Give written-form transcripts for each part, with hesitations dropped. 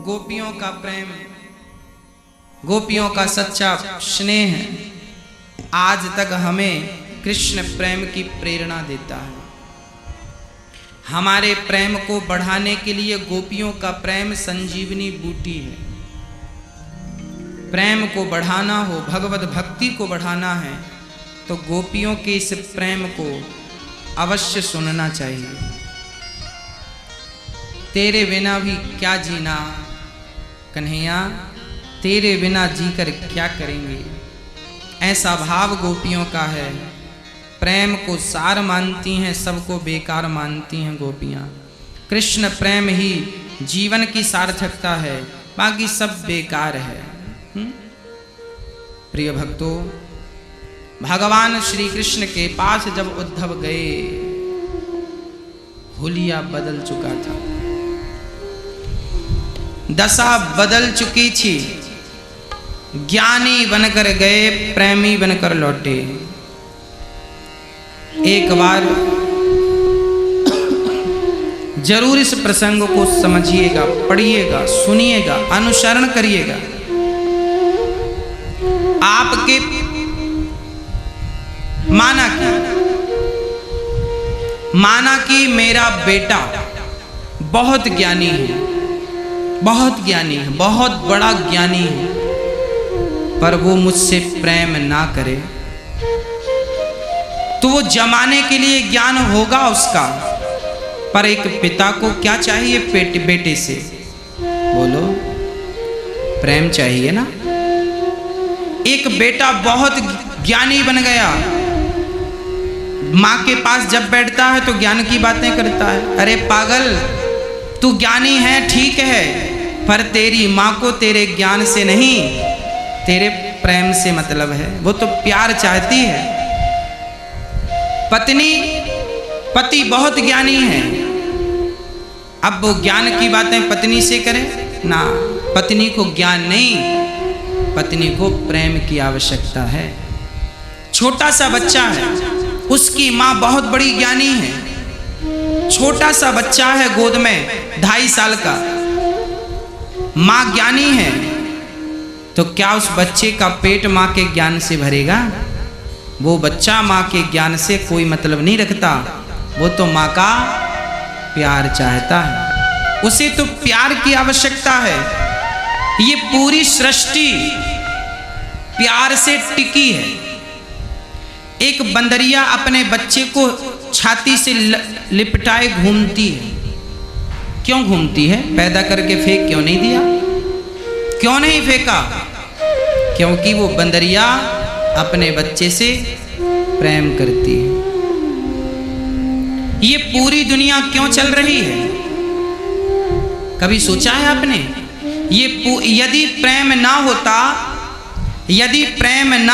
गोपियों का प्रेम, गोपियों का सच्चा स्नेह आज तक हमें कृष्ण प्रेम की प्रेरणा देता है। हमारे प्रेम को बढ़ाने के लिए गोपियों का प्रेम संजीवनी बूटी है। प्रेम को बढ़ाना हो, भगवत भक्ति को बढ़ाना है तो गोपियों के इस प्रेम को अवश्य सुनना चाहिए। तेरे बिना भी क्या जीना कन्हैया, तेरे बिना जीकर क्या करेंगे, ऐसा भाव गोपियों का है। प्रेम को सार मानती हैं, सबको बेकार मानती हैं गोपियाँ। कृष्ण प्रेम ही जीवन की सार्थकता है, बाकी सब बेकार है। प्रिय भक्तों, भगवान श्री कृष्ण के पास जब उद्धव गए, हुलिया बदल चुका था, दशा बदल चुकी थी। ज्ञानी बनकर गए, प्रेमी बनकर लौटे। एक बार जरूर इस प्रसंग को समझिएगा, पढ़िएगा, सुनिएगा, अनुसरण करिएगा। आपके माना कि मेरा बेटा बहुत ज्ञानी है, बहुत ज्ञानी है, बहुत बड़ा ज्ञानी है, पर वो मुझसे प्रेम ना करे तो वो जमाने के लिए ज्ञान होगा उसका, पर एक पिता को क्या चाहिए बेटे से? बोलो, प्रेम चाहिए ना। एक बेटा बहुत ज्ञानी बन गया, माँ के पास जब बैठता है तो ज्ञान की बातें करता है। अरे पागल, तू ज्ञानी है ठीक है, पर तेरी माँ को तेरे ज्ञान से नहीं, तेरे प्रेम से मतलब है। वो तो प्यार चाहती है। पति बहुत ज्ञानी है, अब वो ज्ञान की बातें पत्नी से करे ना। पत्नी को ज्ञान नहीं, पत्नी को प्रेम की आवश्यकता है। छोटा सा बच्चा है, उसकी माँ बहुत बड़ी ज्ञानी है। छोटा सा बच्चा है गोद में, 2.5 साल का, माँ ज्ञानी है, तो क्या उस बच्चे का पेट माँ के ज्ञान से भरेगा? वो बच्चा माँ के ज्ञान से कोई मतलब नहीं रखता, वो तो माँ का प्यार चाहता है। उसे तो प्यार की आवश्यकता है। ये पूरी सृष्टि प्यार से टिकी है। एक बंदरिया अपने बच्चे को छाती से लिपटाए घूमती है। क्यों घूमती है? पैदा करके फेंक क्यों नहीं दिया? क्यों नहीं फेंका? क्योंकि वो बंदरिया अपने बच्चे से प्रेम करती है। ये पूरी दुनिया क्यों चल रही है? कभी सोचा है आपने? यदि प्रेम ना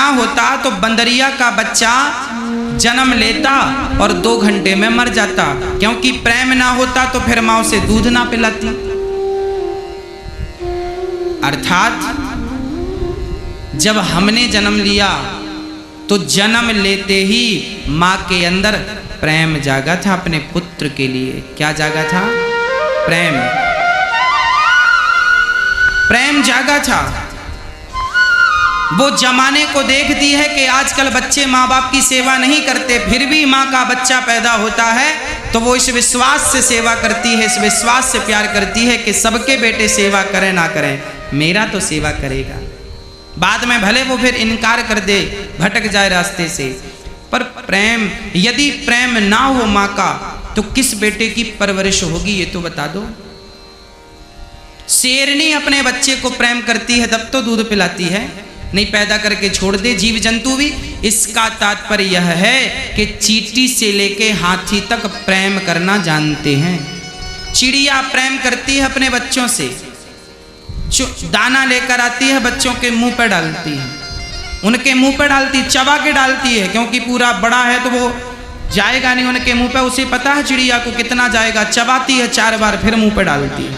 होता तो बंदरिया का बच्चा जन्म लेता और 2 घंटे में मर जाता, क्योंकि प्रेम ना होता तो फिर माँ उसे दूध ना पिलाती। अर्थात जब हमने जन्म लिया तो जन्म लेते ही माँ के अंदर प्रेम जागा था अपने पुत्र के लिए। क्या जागा था? प्रेम जागा था। वो जमाने को देखती है कि आजकल बच्चे माँ बाप की सेवा नहीं करते, फिर भी माँ का बच्चा पैदा होता है तो वो इस विश्वास से सेवा करती है, इस विश्वास से प्यार करती है कि सबके बेटे सेवा करें ना करें, मेरा तो सेवा करेगा। बाद में भले वो फिर इनकार कर दे, भटक जाए रास्ते से, पर प्रेम, यदि प्रेम ना हो माँ का तो किस बेटे की परवरिश होगी ये तो बता दो। शेरनी अपने बच्चे को प्रेम करती है तब तो दूध पिलाती है, नहीं पैदा करके छोड़ दे। जीव जंतु भी। इसका तात्पर्य यह है कि चींटी से लेके हाथी तक प्रेम करना जानते हैं। चिड़िया प्रेम करती है अपने बच्चों से, दाना लेकर आती है, बच्चों के मुंह पर डालती है, उनके मुंह पर डालती, चबा के डालती है, क्योंकि पूरा बड़ा है तो वो जाएगा नहीं उनके मुंह पे। उसे पता है चिड़िया को कितना जाएगा, चबाती है 4 बार, फिर मुंह पे डालती है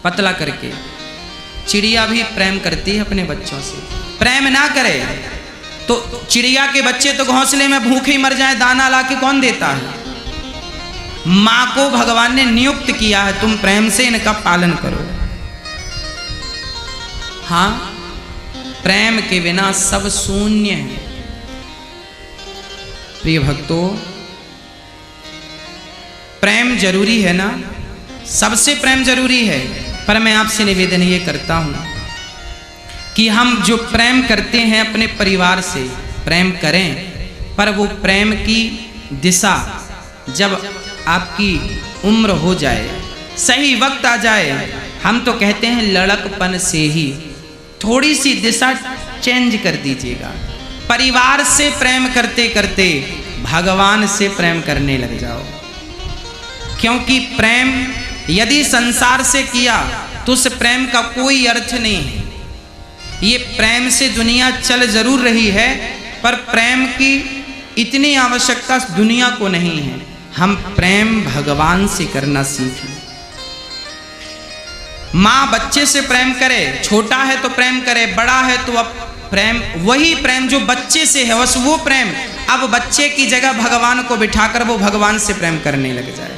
पतला करके। चिड़िया भी प्रेम करती है अपने बच्चों से। प्रेम ना करे तो चिड़िया के बच्चे तो घोंसले में भूखे ही मर जाए, दाना ला के कौन देता है? माँ को भगवान ने नियुक्त किया है, तुम प्रेम से इनका पालन करो। हाँ, प्रेम के बिना सब शून्य है। प्रिय भक्तों, प्रेम जरूरी है ना, सबसे प्रेम जरूरी है, पर मैं आपसे निवेदन ये करता हूं कि हम जो प्रेम करते हैं अपने परिवार से प्रेम करें, पर वो प्रेम की दिशा जब आपकी उम्र हो जाए, सही वक्त आ जाए, हम तो कहते हैं लड़कपन से ही थोड़ी सी दिशा चेंज कर दीजिएगा। परिवार से प्रेम करते करते भगवान से प्रेम करने लग जाओ, क्योंकि प्रेम यदि संसार से किया तो उस प्रेम का कोई अर्थ नहीं है। ये प्रेम से दुनिया चल जरूर रही है, पर प्रेम की इतनी आवश्यकता दुनिया को नहीं है। हम प्रेम भगवान से करना सीखें। माँ बच्चे से प्रेम करे, छोटा है तो प्रेम करे, बड़ा है तो अब प्रेम, वही प्रेम जो बच्चे से है, बस वो प्रेम अब बच्चे की जगह भगवान को बिठाकर वो भगवान से प्रेम करने लग जाए।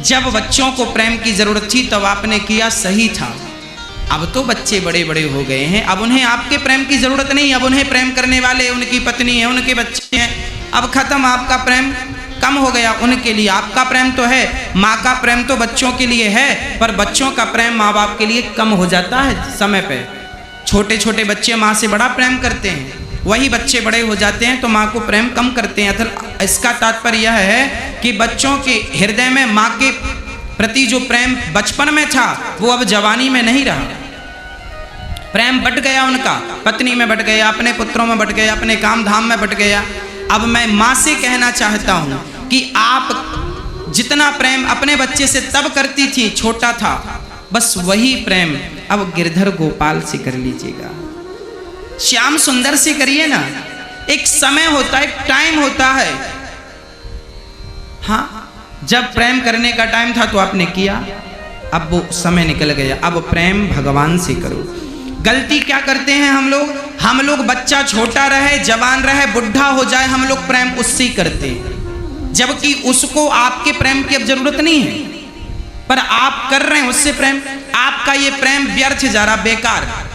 जब बच्चों को प्रेम की जरूरत थी तब आपने किया, सही था। अब तो बच्चे बड़े बड़े हो गए हैं, अब उन्हें आपके प्रेम की जरूरत नहीं। अब उन्हें प्रेम करने वाले उनकी पत्नी है, उनके बच्चे हैं। अब खत्म, आपका प्रेम कम हो गया उनके लिए। आपका प्रेम तो है, माँ का प्रेम तो बच्चों के लिए है, पर बच्चों का प्रेम माँ बाप के लिए कम हो जाता है समय पे। छोटे छोटे बच्चे माँ से बड़ा प्रेम करते हैं, वही बच्चे बड़े हो जाते हैं तो माँ को प्रेम कम करते हैं। अतः इसका तात्पर्य यह है कि बच्चों के हृदय में माँ के प्रति जो प्रेम बचपन में था वो अब जवानी में नहीं रहा। प्रेम बट गया उनका, पत्नी में बट गया, अपने पुत्रों में बट गया, अपने काम धाम में बट गया। अब मैं माँ से कहना चाहता हूँ कि आप जितना प्रेम अपने बच्चे से तब करती थी, छोटा था, बस वही प्रेम अब गिरधर गोपाल से कर लीजिएगा, श्याम सुंदर से करिए ना। एक समय होता है, एक टाइम होता है। हाँ, जब प्रेम करने का टाइम था तो आपने किया, अब वो समय निकल गया। अब प्रेम भगवान से करो। गलती क्या करते हैं हम लोग बच्चा छोटा रहे, जवान रहे, बुढ़ा हो जाए, हम लोग प्रेम उससे ही करते हैं, जबकि उसको आपके प्रेम की अब जरूरत नहीं है, पर आप कर रहे हैं उससे प्रेम। आपका ये प्रेम व्यर्थ जा रहा, बेकार।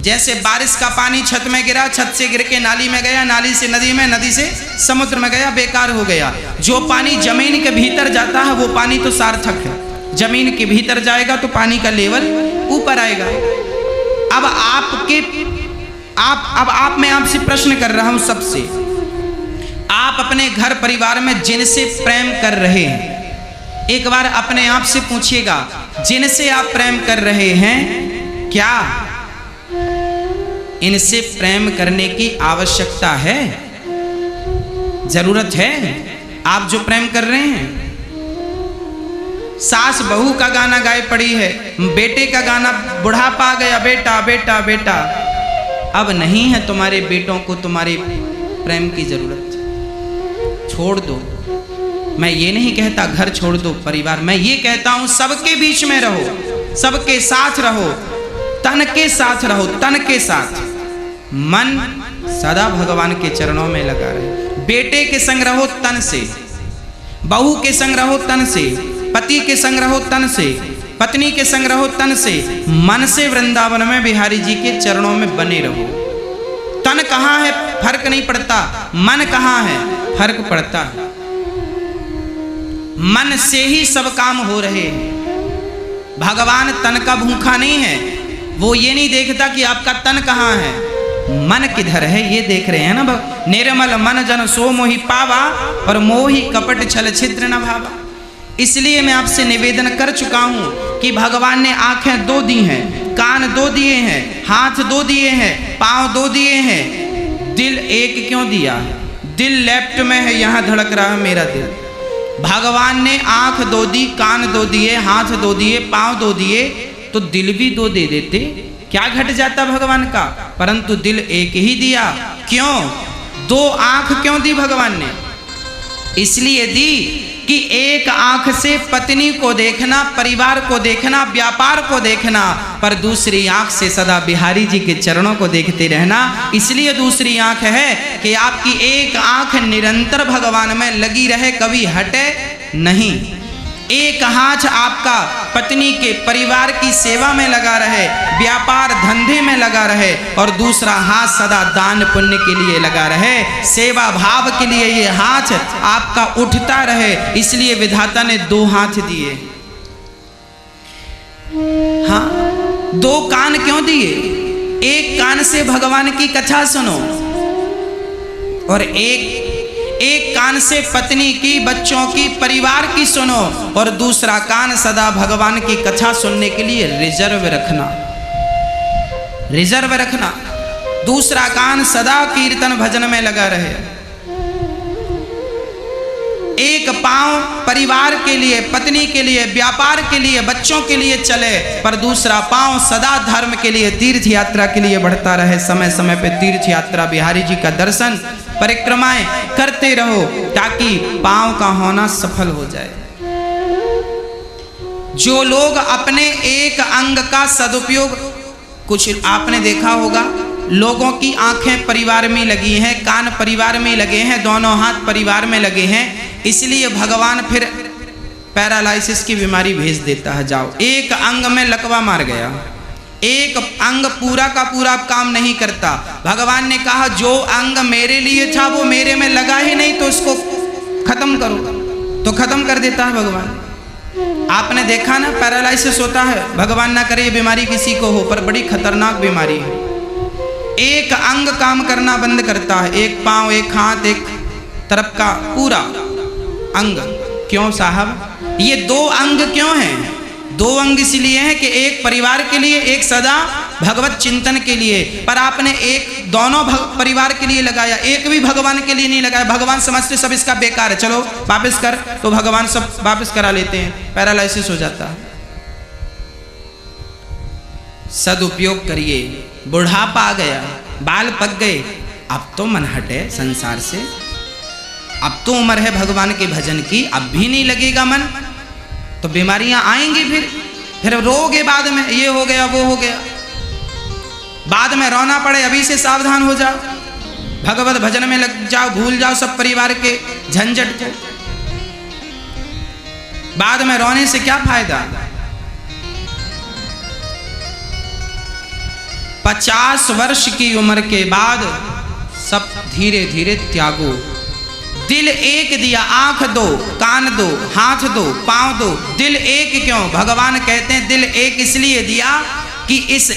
जैसे बारिश का पानी छत में गिरा, छत से गिर के नाली में गया, नाली से नदी में, नदी से समुद्र में गया, बेकार हो गया। जो पानी जमीन के भीतर जाता है वो पानी तो सार्थक है। जमीन के भीतर जाएगा तो पानी का लेवल ऊपर आएगा। अब मैं आपसे प्रश्न कर रहा हूं सबसे, आप अपने घर परिवार में जिनसे प्रेम कर रहे हैं, एक बार अपने आप से पूछिएगा, जिनसे आप प्रेम कर रहे हैं, क्या इनसे प्रेम करने की आवश्यकता है, जरूरत है? आप जो प्रेम कर रहे हैं, सास बहू का गाना गाए पड़ी है, बेटे का गाना, बुढ़ापा आ गया, बेटा बेटा बेटा। अब नहीं है तुम्हारे बेटों को तुम्हारे प्रेम की जरूरत, छोड़ दो। मैं ये नहीं कहता घर छोड़ दो परिवार, मैं ये कहता हूं सबके बीच में रहो, सबके साथ रहो, तन के साथ रहो, तन के साथ। मन सदा भगवान के चरणों में लगा रहे। बेटे के संग रहो तन से, बहू के संग रहो तन से, पति के संग रहो तन से, पत्नी के संग रहो तन से, मन से वृंदावन में बिहारी जी के चरणों में बने रहो। तन कहाँ है फर्क नहीं पड़ता, मन कहाँ है फर्क पड़ता है। मन से ही सब काम हो रहे हैं। भगवान तन का भूखा नहीं है, वो ये नहीं देखता कि आपका तन कहाँ है, मन किधर है ये देख रहे हैं ना। निर्मल मन जन सो मोहि पावा, और मोहि कपट छल छिद्र न भावा। इसलिए मैं आपसे निवेदन कर चुका हूं कि भगवान ने आंखें दो दी हैं, कान दो दिए हैं, हाथ दो दिए हैं, पांव दो दिए हैं, दिल एक क्यों दिया? दिल लेफ्ट में है, यहां धड़क रहा है मेरा दिल। भगवान ने आंख दो दी, कान दो दिए, हाथ दो दिए, पांव दो दिए, तो दिल भी दो दे देते, क्या घट जाता भगवान का? परंतु दिल एक ही दिया। क्यों? दो आंख क्यों दी भगवान ने? इसलिए दी कि एक आंख से पत्नी को देखना, परिवार को देखना, व्यापार को देखना, पर दूसरी आंख से सदा बिहारी जी के चरणों को देखते रहना। इसलिए दूसरी आंख है कि आपकी एक आंख निरंतर भगवान में लगी रहे, कभी हटे नहीं। एक हाथ आपका पत्नी के परिवार की सेवा में लगा रहे, व्यापार धंधे में लगा रहे, और दूसरा हाथ सदा दान पुण्य के लिए लगा रहे, सेवा भाव के लिए ये हाथ आपका उठता रहे। इसलिए विधाता ने 2 हाथ दिए। हाँ, 2 कान क्यों दिए? एक कान से भगवान की कथा सुनो और एक कान से पत्नी की, बच्चों की, परिवार की सुनो, और दूसरा कान सदा भगवान की कथा सुनने के लिए रिजर्व रखना। दूसरा कान सदा कीर्तन भजन में लगा रहे। एक पांव परिवार के लिए, पत्नी के लिए, व्यापार के लिए, बच्चों के लिए चले, पर दूसरा पांव सदा धर्म के लिए, तीर्थ यात्रा के लिए बढ़ता रहे। समय समय पे तीर्थ यात्रा, बिहारी जी का दर्शन, परिक्रमाएं करते रहो ताकि पांव का होना सफल हो जाए। जो लोग अपने एक अंग का सदुपयोग, कुछ आपने देखा होगा, लोगों की आंखें परिवार में लगी हैं, कान परिवार में लगे हैं, दोनों हाथ परिवार में लगे हैं, इसलिए भगवान फिर पैरालाइसिस की बीमारी भेज देता है। जाओ, एक अंग में लकवा मार गया, एक अंग पूरा का पूरा काम नहीं करता। भगवान ने कहा जो अंग मेरे लिए था वो मेरे में लगा ही नहीं, तो उसको खत्म करो, तो खत्म कर देता है भगवान। आपने देखा ना, पैरालाइसिस होता है, भगवान ना करे ये बीमारी किसी को हो, पर बड़ी खतरनाक बीमारी है। एक अंग काम करना बंद करता है, एक पांव, एक हाथ, एक तरफ का पूरा अंग। क्यों साहब, ये 2 अंग क्यों हैं? 2 अंग इसलिए हैं कि एक परिवार के लिए, एक सदा भगवत चिंतन के लिए, पर आपने एक दोनों परिवार के लिए लगाया, एक भी भगवान के लिए नहीं लगाया। भगवान समझते सब इसका बेकार है, चलो वापस कर, तो भगवान सब वापस करा लेते हैं, पैरालाइसिस हो जाता है। सदुपयोग करिए। बुढ़ापा आ गया, बाल पक गए, अब तो मन हटे संसार से, अब तो उम्र है भगवान के भजन की, अब भी नहीं लगेगा मन, तो बीमारियां आएंगी, फिर रोगे बाद में, ये हो गया वो हो गया, बाद में रोना पड़े। अभी से सावधान हो जाओ, भगवत भजन में लग जाओ, भूल जाओ सब परिवार के झंझट को, बाद में रोने से क्या फायदा। 50 वर्ष की उम्र के बाद सब धीरे धीरे त्यागो। दिल एक दिया, आंख 2, कान 2, हाथ 2, पांव 2, दिल एक क्यों? भगवान कहते हैं दिल एक इसलिए दिया कि इस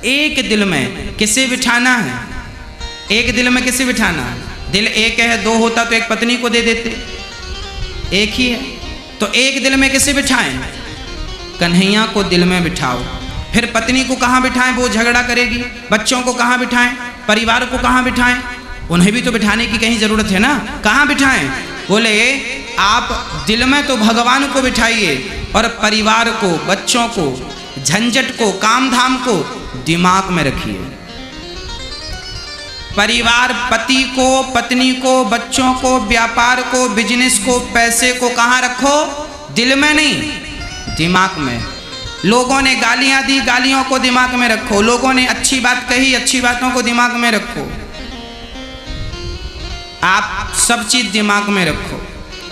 एक दिल में किसे बिठाना है, एक दिल में किसे बिठाना है? दिल एक है, 2 होता तो एक पत्नी को दे देते, एक ही है, तो एक दिल में किसे बिठाएं? कन्हैया को दिल में बिठाओ। फिर पत्नी को कहाँ बिठाएं? वो झगड़ा करेगी। बच्चों को कहाँ बिठाएं? परिवार को कहाँ बिठाएं? उन्हें भी तो बिठाने की कहीं जरूरत है ना, कहाँ बिठाएं? बोले आप दिल में तो भगवान को बिठाइए, और परिवार को, बच्चों को, झंझट को, काम धाम को दिमाग में रखिए। परिवार, पति को, पत्नी को, बच्चों को, व्यापार को, बिजनेस को, पैसे को कहाँ रखो? दिल में नहीं, दिमाग में। लोगों ने गालियां दी, गालियों को दिमाग में रखो। लोगों ने अच्छी बात कही, अच्छी बातों को दिमाग में रखो। आप सब चीज दिमाग में रखो।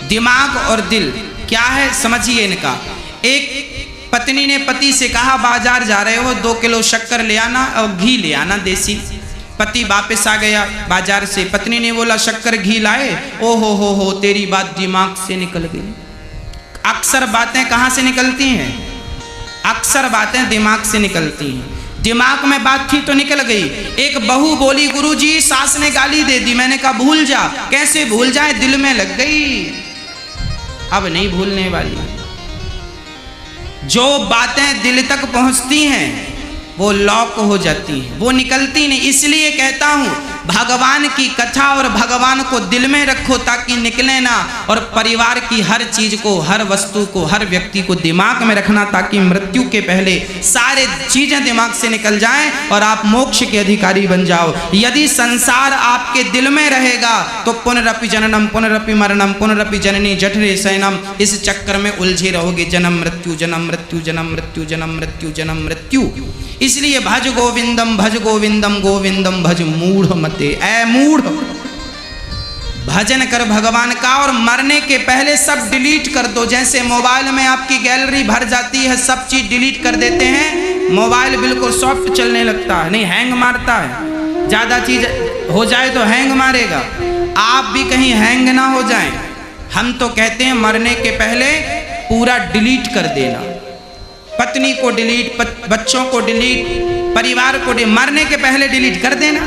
दिमाग और दिल क्या है समझिए इनका। एक पत्नी ने पति से कहा बाजार जा रहे हो 2 किलो शक्कर ले आना और घी ले आना देसी। पति वापस आ गया बाजार से। पत्नी ने बोला शक्कर घी लाए? ओ हो तेरी बात दिमाग से निकल गई। अक्सर बातें कहाँ से निकलती हैं? अक्सर बातें दिमाग से निकलती हैं। दिमाग में बात थी तो निकल गई। एक बहू बोली गुरुजी सास ने गाली दे दी। मैंने कहा भूल जा। कैसे भूल जाए? दिल में लग गई, अब नहीं भूलने वाली। जो बातें दिल तक पहुंचती हैं वो लॉक हो जाती हैं, वो निकलती नहीं। इसलिए कहता हूं भगवान की कथा और भगवान को दिल में रखो ताकि निकले ना। और परिवार की हर चीज को, हर वस्तु को, हर व्यक्ति को दिमाग में रखना ताकि मृत्यु के पहले सारे चीजें दिमाग से निकल जाएं और आप मोक्ष के अधिकारी बन जाओ। यदि संसार आपके दिल में रहेगा तो पुनरपि जननम पुनरपि मरणम पुनरपि जननी जठरे शयनम, इस चक्कर में उलझे रहोगे। जन्म मृत्यु जन्म मृत्यु जन्म मृत्यु जन्म मृत्यु जन्म मृत्यु। इसलिए भज गोविंदम गोविंदम भज मूढ़ मते। ऐ मूढ़, भजन कर भगवान का, और मरने के पहले सब डिलीट कर दो। जैसे मोबाइल में आपकी गैलरी भर जाती है, सब चीज़ डिलीट कर देते हैं, मोबाइल बिल्कुल सॉफ्ट चलने लगता है, नहीं हैंग मारता है। ज़्यादा चीज़ हो जाए तो हैंग मारेगा, आप भी कहीं हैंग ना हो जाएं। हम तो कहते हैं मरने के पहले पूरा डिलीट कर देना, पत्नी को डिलीट, बच्चों को डिलीट, परिवार को मरने के पहले डिलीट कर देना।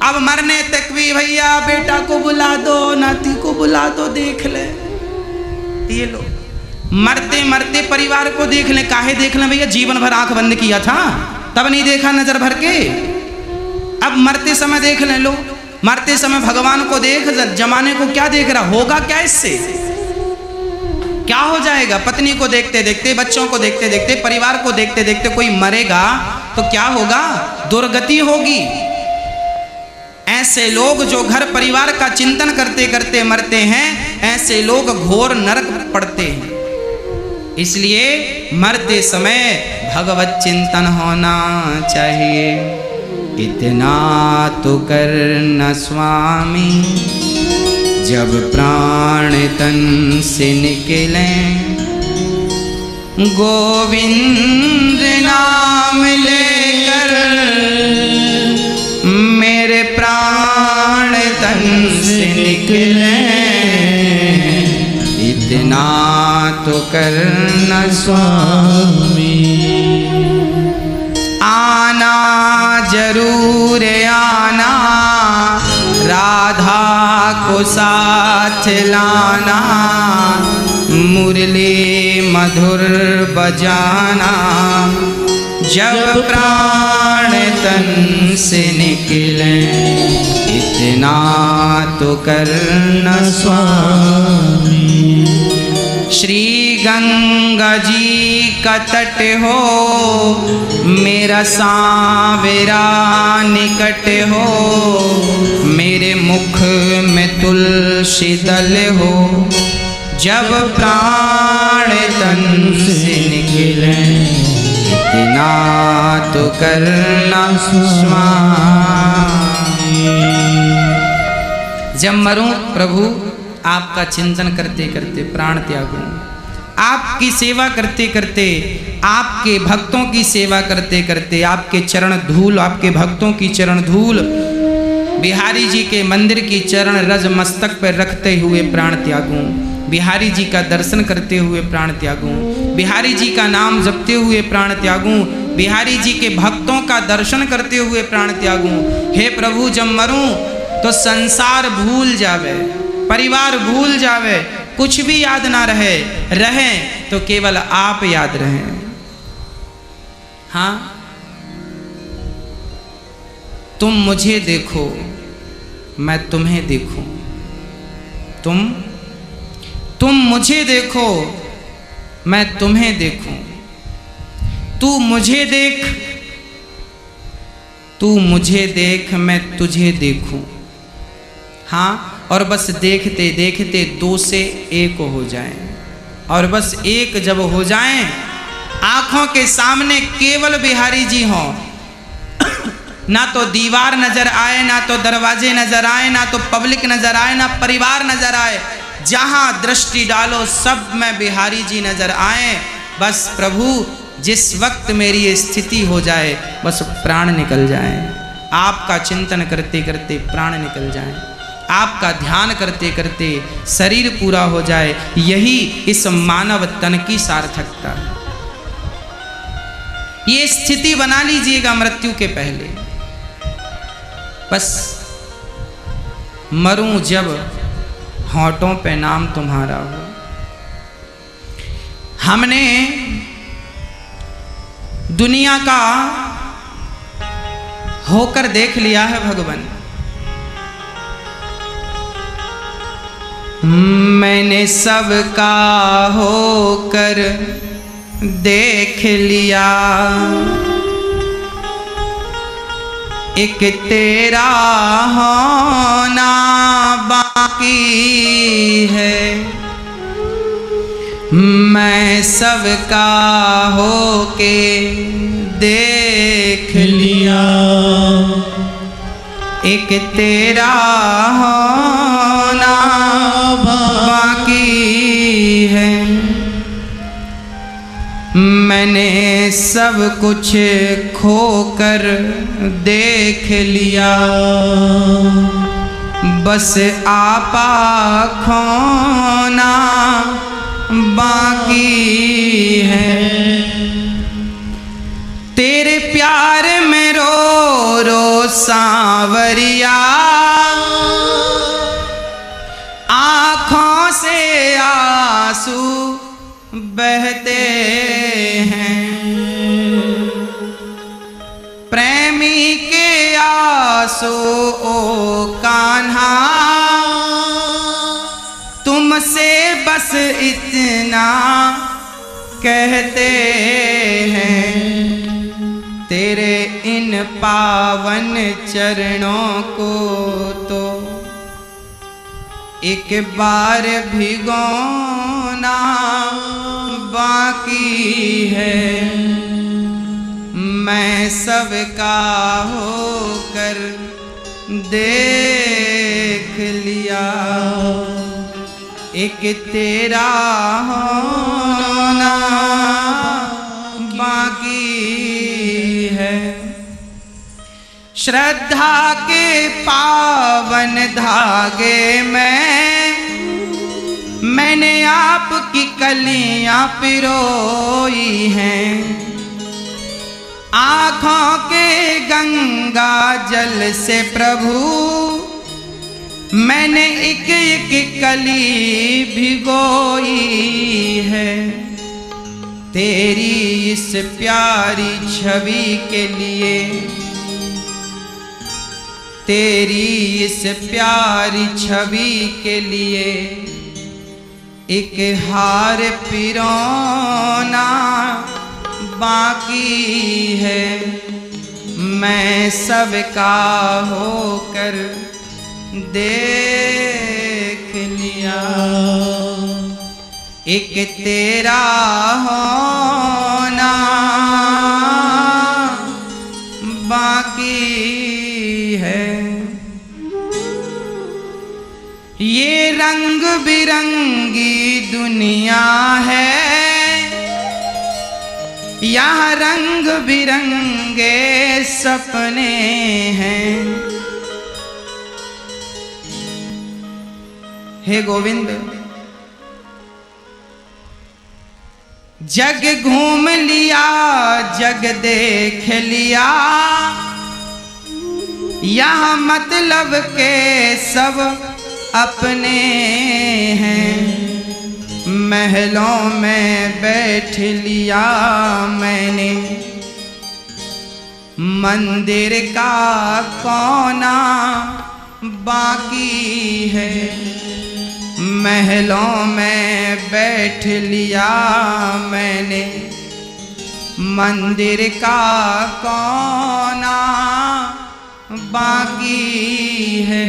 अब मरने तक भी भैया बेटा को बुला दो, नाती को बुला दो, देख ले। ये लो, मरते मरते परिवार को देख ले। काहे देख ले भैया, जीवन भर आंख बंद किया था तब नहीं देखा नजर भर के, अब मरते समय देख ले। लो, मरते समय भगवान को देख, जमाने को क्या देख रहा, होगा क्या इससे, क्या हो जाएगा। पत्नी को देखते देखते, बच्चों को देखते देखते, परिवार को देखते देखते कोई मरेगा तो क्या होगा, दुर्गति होगी। ऐसे लोग जो घर परिवार का चिंतन करते करते मरते हैं, ऐसे लोग घोर नरक पड़ते हैं। इसलिए मरते समय भगवत चिंतन होना चाहिए। इतना तो करना स्वामी, जब प्राण तन से निकले, गोविंद नाम लेकर मेरे प्राण तन से निकले। इतना तो करना स्वामी, आना जरूर आना, राधा को साथ लाना, मुरली मधुर बजाना, जब प्राण तन से निकले। इतना तो करना स्वामी। श्री गंगा जी का तट हो, मेरा सांवरा निकट हो, मेरे मुख में तुलसी दल हो, जब प्राण तन से निकले। इतना तो करना स्वामी। जब मरूं प्रभु आपका चिंतन करते करते प्राण त्यागूं, आपकी सेवा करते करते, आपके भक्तों की सेवा करते करते, आपके चरण धूल, आपके भक्तों की चरण धूल, बिहारी जी के मंदिर की चरण रज मस्तक पर रखते हुए प्राण त्यागूं, बिहारी जी का दर्शन करते हुए प्राण त्यागूं, बिहारी जी का नाम जपते हुए प्राण त्यागूं, बिहारी जी के भक्तों का दर्शन करते हुए प्राण त्यागूं। हे प्रभु, जब मरूं तो संसार भूल जावे, परिवार भूल जावे, कुछ भी याद ना रहे, रहें तो केवल आप याद रहें। हाँ, तुम मुझे देखो, मैं तुम्हें देखूं, तुम मुझे देखो, मैं तुम्हें देखूं, तू मुझे देख, तू मुझे देख, मैं तुझे देखूं। हाँ, और बस देखते देखते दो से एक हो जाएं, और बस एक जब हो जाएं, आंखों के सामने केवल बिहारी जी हों, ना तो दीवार नजर आए, ना तो दरवाजे नजर आए, ना तो पब्लिक नजर आए, ना परिवार नजर आए, जहां दृष्टि डालो सब में बिहारी जी नजर आए। बस प्रभु, जिस वक्त मेरी ये स्थिति हो जाए, बस प्राण निकल जाए। आपका चिंतन करते करते प्राण निकल जाए, आपका ध्यान करते करते शरीर पूरा हो जाए, यही इस मानव तन की सार्थकता है। ये स्थिति बना लीजिएगा मृत्यु के पहले। बस मरूं जब होठों पे नाम तुम्हारा हो। हमने दुनिया का होकर देख लिया है भगवान, मैंने सबका होकर देख लिया, एक तेरा होना बाकी है। मैं सबका होके देख लिया, एक तेरा होना बाकी है। मैंने सब कुछ खोकर देख लिया, बस आपा खोना बाकी है। तेरे प्यार में रो रो सांवरिया, आँखों से आंसू बहते हैं। प्रेमी के आंसू ओ कान्हा, तुमसे बस इतना कहते हैं। तेरे इन पावन चरणों को तो एक बार भिगोना बाकी है। मैं सबका होकर देख लिया, एक तेरा होना बाकी है। श्रद्धा के पावन धागे में मैंने आपकी कलियां पिरोई हैं। आँखों के गंगा जल से प्रभु मैंने एक एक कली भिगोई है। तेरी इस प्यारी छवि के लिए, तेरी इस प्यारी छवि के लिए एक हार पिरोना बाकी है। मैं सबका होकर देख लिया, एक तेरा होना बाकी है। ये रंग बिरंगी दुनिया है, यहाँ रंग बिरंगे सपने हैं। हे गोविंद, जग घूम लिया, जग देख लिया, यहाँ मतलब के सब अपने हैं। महलों में बैठ लिया मैंने, मंदिर का कोना बाकी है। महलों में बैठ लिया मैंने, मंदिर का कोना बाकी है।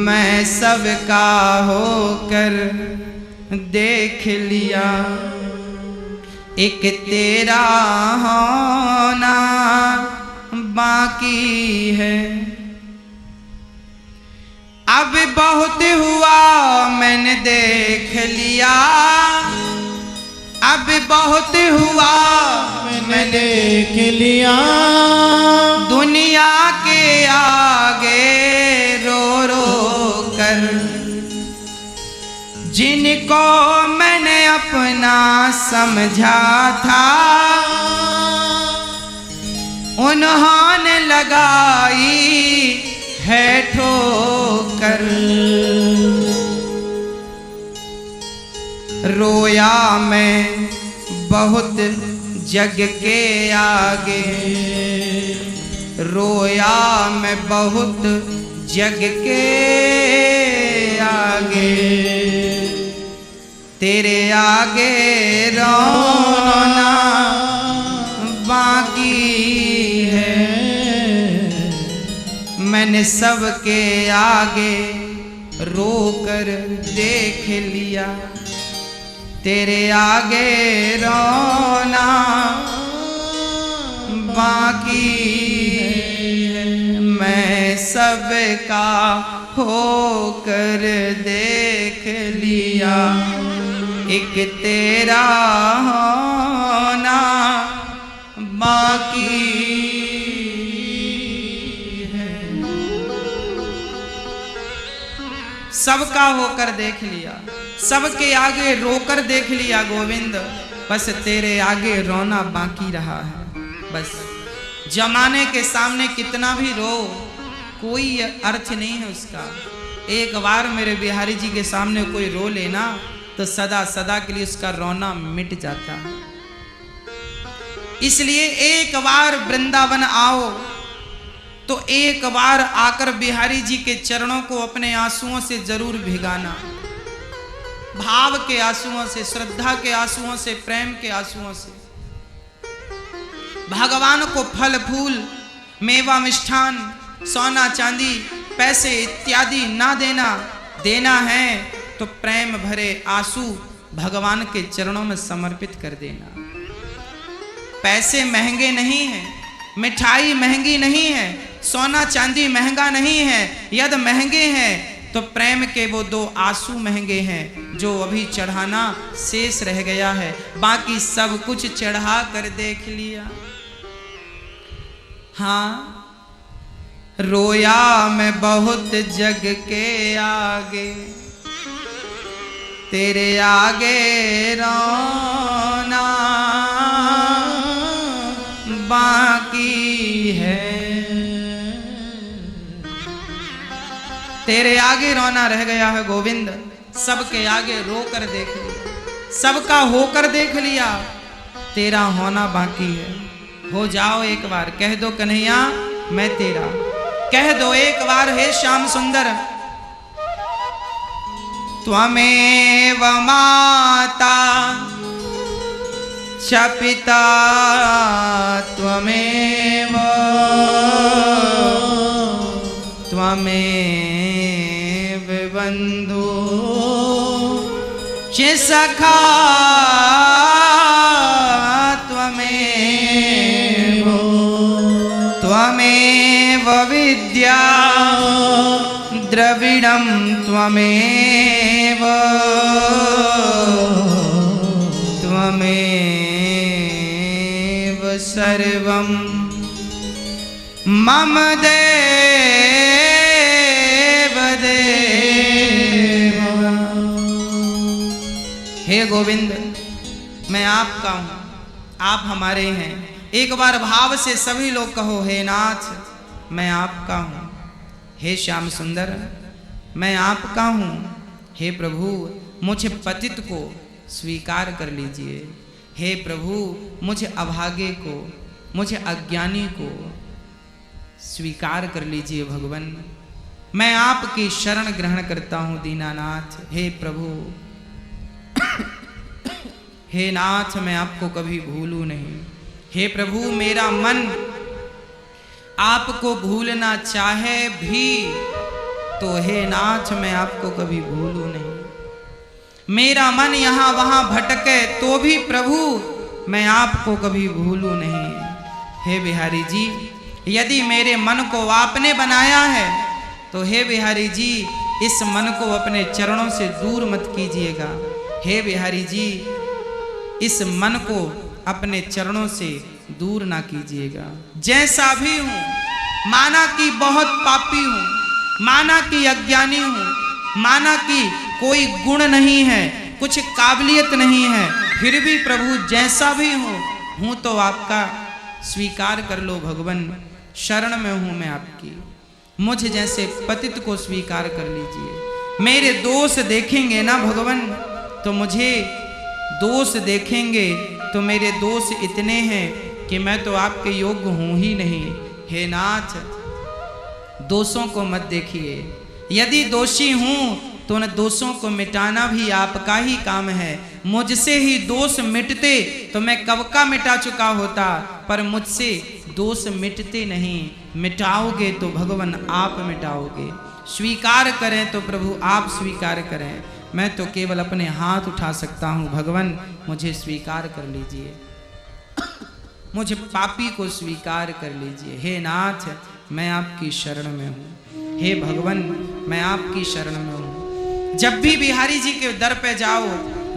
मैं सबका होकर देख लिया, एक तेरा होना बाकी है। अब बहुत हुआ मैंने देख लिया, अब बहुत हुआ मैंने देख लिया। दुनिया के आगे रो रो कर जिनको मैंने अपना समझा था, उन्होंने लगाई है ठोकर। रोया मैं बहुत जग के आगे, रोया मैं बहुत जग के आगे। तेरे आगे रोना बाकी है। मैंने सबके आगे रोकर देख लिया, तेरे आगे रोना बाकी है। मैं सबका होकर देख लिया, एक तेरा होना बाकी है। सबका होकर देख लिया, सबके आगे रोकर देख लिया गोविंद, बस तेरे आगे रोना बाकी रहा है। बस जमाने के सामने कितना भी रो, कोई अर्थ नहीं है उसका। एक बार मेरे बिहारी जी के सामने कोई रो लेना तो सदा सदा के लिए उसका रोना मिट जाता है। इसलिए एक बार वृंदावन आओ तो एक बार आकर बिहारी जी के चरणों को अपने आंसुओं से जरूर भिगाना, भाव के आंसुओं से, श्रद्धा के आंसुओं से, प्रेम के आंसुओं से। भगवान को फल फूल, मेवा मिष्ठान, सोना चांदी, पैसे इत्यादि ना देना, देना है तो प्रेम भरे आंसू भगवान के चरणों में समर्पित कर देना। पैसे महंगे नहीं हैं, मिठाई महंगी नहीं है, सोना चांदी महंगा नहीं है, यदि महंगे हैं तो प्रेम के वो दो आंसू महंगे हैं जो अभी चढ़ाना शेष रह गया है, बाकी सब कुछ चढ़ा कर देख लिया। हाँ, रोया मैं बहुत जग के आगे, तेरे आगे रोना बाकी है। तेरे आगे रोना रह गया है गोविंद, सबके आगे रो कर देख लिया, सबका होकर देख लिया, तेरा होना बाकी है। हो जाओ एक बार, कह दो कन्हैया मैं तेरा, कह दो एक बार हे श्याम सुंदर। त्वमेव माता च पिता त्वमेव, त्वमेव बंधु च सखा त्वमेव, त्वमेव विद्या द्रविणं त्वमेव, त्वमेव सर्वं मम देव देव। हे गोविंद, मैं आपका हूँ, आप हमारे हैं। एक बार भाव से सभी लोग कहो, हे नाथ मैं आपका हूँ। हे श्याम सुंदर मैं आपका हूँ। हे प्रभु मुझे पतित को स्वीकार कर लीजिए। हे प्रभु मुझे अभागे को, मुझे अज्ञानी को स्वीकार कर लीजिए। भगवान मैं आपकी शरण ग्रहण करता हूँ दीनानाथ। हे प्रभु हे नाथ मैं आपको कभी भूलूं नहीं। हे प्रभु मेरा मन आपको भूलना चाहे भी तो हे नाथ मैं आपको कभी भूलूं नहीं। मेरा मन यहाँ वहाँ भटके तो भी प्रभु मैं आपको कभी भूलूं नहीं। हे बिहारी जी यदि मेरे मन को आपने बनाया है तो हे बिहारी जी इस मन को अपने चरणों से दूर मत कीजिएगा। हे बिहारी जी इस मन को अपने चरणों से दूर ना कीजिएगा। जैसा भी हूँ, माना कि बहुत पापी हूँ, माना कि अज्ञानी हूँ, माना कि कोई गुण नहीं है, कुछ काबिलियत नहीं है, फिर भी प्रभु जैसा भी हूँ तो आपका स्वीकार कर लो भगवान। शरण में हूँ मैं आपकी, मुझ जैसे पतित को स्वीकार कर लीजिए। मेरे दोष देखेंगे ना भगवान तो मुझे दोष देखेंगे तो मेरे दोष इतने हैं कि मैं तो आपके योग्य हूँ ही नहीं। हे नाथ दोषों को मत देखिए। यदि दोषी हूँ तो उन दोषों को मिटाना भी आपका ही काम है। मुझसे ही दोष मिटते तो मैं कब का मिटा चुका होता, पर मुझसे दोष मिटते नहीं। मिटाओगे तो भगवान आप मिटाओगे, स्वीकार करें तो प्रभु आप स्वीकार करें। मैं तो केवल अपने हाथ उठा सकता हूँ। भगवान मुझे स्वीकार कर लीजिए, मुझे पापी को स्वीकार कर लीजिए। हे नाथ मैं आपकी शरण में हूँ। हे भगवान, मैं आपकी शरण में हूँ। जब भी बिहारी जी के दर पे जाओ,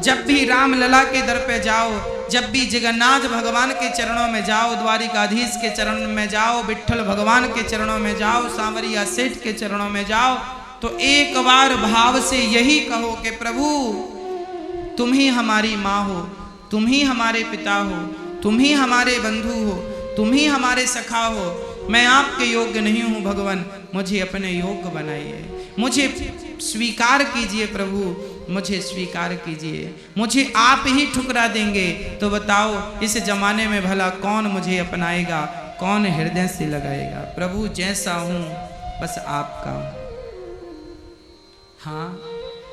जब भी राम लला के दर पे जाओ, जब भी जगन्नाथ भगवान के चरणों में जाओ, द्वारिकाधीश के चरणों में जाओ, विट्ठल भगवान के चरणों में जाओ, सांवरिया सेठ के चरणों में जाओ, तो एक बार भाव से यही कहो कि प्रभु तुम ही हमारी माँ हो, तुम ही हमारे पिता हो, तुम ही हमारे बंधु हो, तुम ही हमारे सखा हो। मैं आपके योग्य नहीं हूँ भगवान, मुझे अपने योग्य बनाइए, मुझे स्वीकार कीजिए प्रभु, मुझे स्वीकार कीजिए। मुझे आप ही ठुकरा देंगे तो बताओ इस जमाने में भला कौन मुझे अपनाएगा, कौन हृदय से लगाएगा। प्रभु जैसा हूँ बस आपका हूँ। हाँ,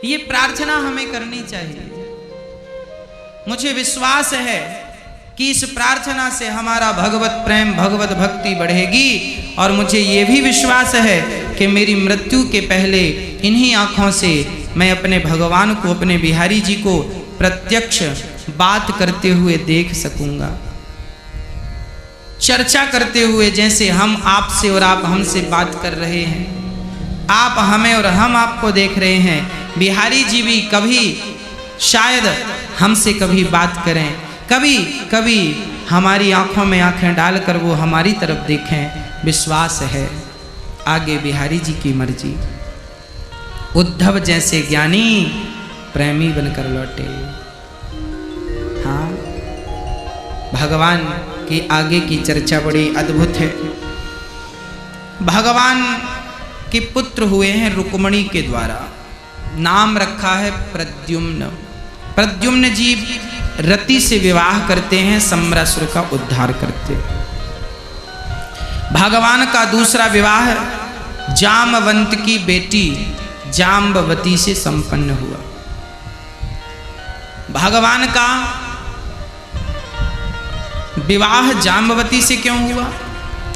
ये प्रार्थना हमें करनी चाहिए। मुझे विश्वास है कि इस प्रार्थना से हमारा भगवत प्रेम, भगवत भक्ति बढ़ेगी। और मुझे ये भी विश्वास है कि मेरी मृत्यु के पहले इन्हीं आँखों से मैं अपने भगवान को, अपने बिहारी जी को प्रत्यक्ष बात करते हुए देख सकूंगा, चर्चा करते हुए, जैसे हम आपसे और आप हमसे बात कर रहे हैं, आप हमें और हम आपको देख रहे हैं। बिहारी जी भी कभी शायद हमसे कभी बात करें, कभी कभी हमारी आंखों में आंखें डालकर वो हमारी तरफ देखें। विश्वास है आगे बिहारी जी की मर्जी। उद्धव जैसे ज्ञानी प्रेमी बनकर लौटे। हाँ, भगवान की आगे की चर्चा बड़ी अद्भुत है। भगवान के पुत्र हुए हैं रुक्मणी के द्वारा, नाम रखा है प्रद्युम्न। प्रद्युम्न जी रति से विवाह करते हैं, सम्रासुर का उद्धार करते। भगवान का दूसरा विवाह जामवंत की बेटी जाम्बवती से संपन्न हुआ। भगवान का विवाह जाम्बवती से क्यों हुआ?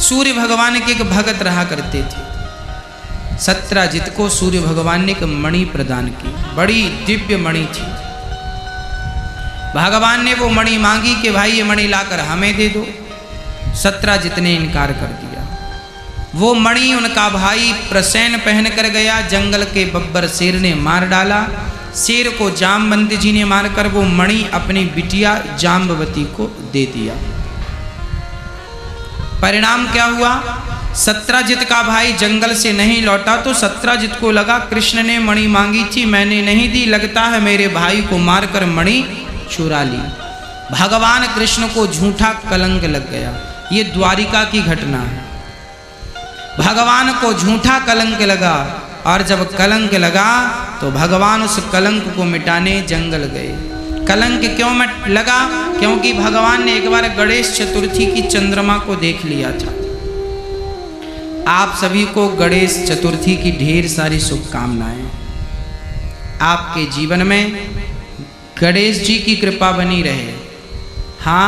सूर्य भगवान के एक भगत रहा करते थे। सत्राजित को सूर्य भगवान ने एक मणि प्रदान की, बड़ी दिव्य मणि थी। भगवान ने वो मणि मांगी कि भाई ये मणि लाकर हमें दे दो। सत्राजित ने इनकार कर दिया। वो मणि उनका भाई प्रसेन पहन कर गया, जंगल के बब्बर शेर ने मार डाला। शेर को जामवंत जी ने मारकर वो मणि अपनी बिटिया जाम्बवती को दे दिया। परिणाम क्या हुआ? सत्राजित का भाई जंगल से नहीं लौटा तो सत्राजित को लगा कृष्ण ने मणि मांगी थी, मैंने नहीं दी, लगता है मेरे भाई को मारकर मणि चुरा ली। भगवान कृष्ण को झूठा कलंक लग गया। ये द्वारिका की घटना है। भगवान को झूठा कलंक लगा, और जब कलंक लगा तो भगवान उस कलंक को मिटाने जंगल गए। कलंक क्यों लगा? क्योंकि भगवान ने एक बार गणेश चतुर्थी की चंद्रमा को देख लिया था। आप सभी को गणेश चतुर्थी की ढेर सारी शुभकामनाएं। आपके जीवन में गणेश जी की कृपा बनी रहे। हाँ,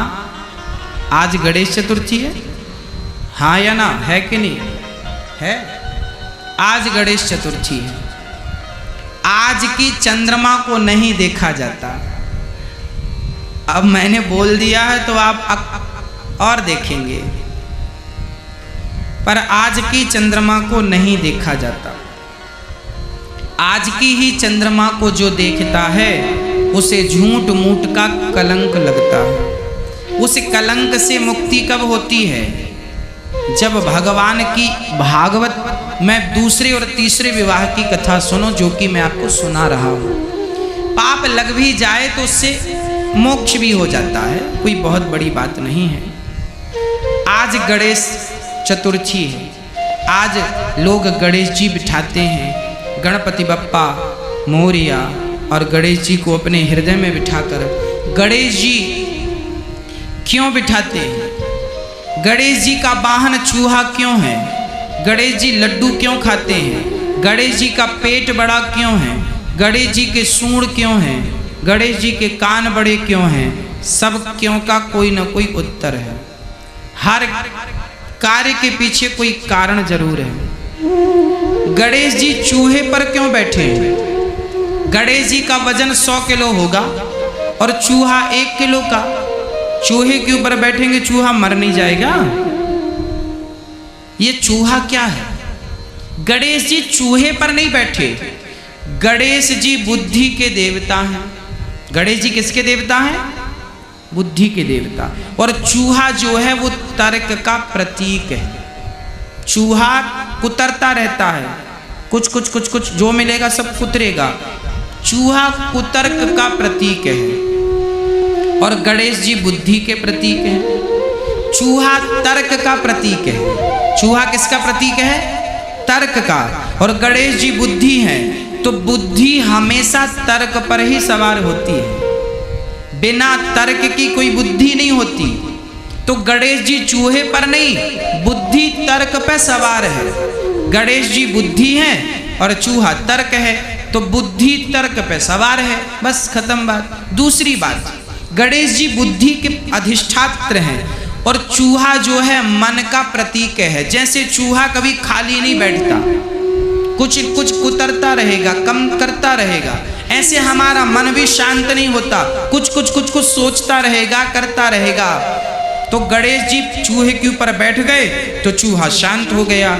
आज गणेश चतुर्थी है, हाँ या ना, है कि नहीं है? आज गणेश चतुर्थी है। आज की चंद्रमा को नहीं देखा जाता। अब मैंने बोल दिया है तो आप और देखेंगे, पर आज की चंद्रमा को नहीं देखा जाता। आज की ही चंद्रमा को जो देखता है उसे झूठ मूठ का कलंक लगता है। उस कलंक से मुक्ति कब होती है? जब भगवान की भागवत में दूसरे और तीसरे विवाह की कथा सुनो, जो कि मैं आपको सुना रहा हूँ। पाप लग भी जाए तो उससे मोक्ष भी हो जाता है, कोई बहुत बड़ी बात नहीं है। आज गणेश चतुर्थी है। आज लोग गणेश जी बिठाते हैं, गणपति बप्पा मोरिया, और गणेश जी को अपने हृदय में बिठाकर गणेश जी क्यों बिठाते हैं? गणेश जी का वाहन चूहा क्यों है? गणेश जी लड्डू क्यों खाते हैं? गणेश जी का पेट बड़ा क्यों है? गणेश जी के सूंड क्यों हैं? गणेश जी के कान बड़े क्यों हैं? सब क्यों का कोई ना कोई उत्तर है। हर कार्य के पीछे कोई कारण जरूर है। गणेश जी चूहे पर क्यों बैठे हैं? गणेश जी का वजन 100 किलो होगा और चूहा 1 किलो का। चूहे के ऊपर बैठेंगे, चूहा मर नहीं जाएगा? ये चूहा क्या है? गणेश जी चूहे पर नहीं बैठे, गणेश जी बुद्धि के देवता हैं। गणेश जी किसके देवता हैं? बुद्धि के देवता। और चूहा जो है वो तर्क का प्रतीक है। चूहा कुतरता रहता है, कुछ कुछ कुछ कुछ जो मिलेगा सब कुतरेगा। चूहा कुतर्क का प्रतीक है और गणेश जी बुद्धि के प्रतीक हैं। चूहा तर्क का प्रतीक है। चूहा किसका प्रतीक है? तर्क का। और गणेश जी बुद्धि हैं, तो बुद्धि हमेशा तर्क पर ही सवार होती है, बिना तर्क की कोई बुद्धि नहीं होती। तो गणेश जी चूहे पर नहीं, बुद्धि तर्क पर सवार है। गणेश जी बुद्धि हैं और चूहा तर्क है, तो बुद्धि तर्क पे सवार है, बस खत्म बात। दूसरी बात, गणेश जी बुद्धि के अधिष्ठात्र हैं और चूहा जो है मन का प्रतीक है। जैसे चूहा कभी खाली नहीं बैठता, कुछ कुछ कुतरता रहेगा, कम करता रहेगा, ऐसे हमारा मन भी शांत नहीं होता, कुछ कुछ कुछ कुछ सोचता रहेगा, करता रहेगा। तो गणेश जी चूहे के ऊपर बैठ गए तो चूहा शांत हो गया।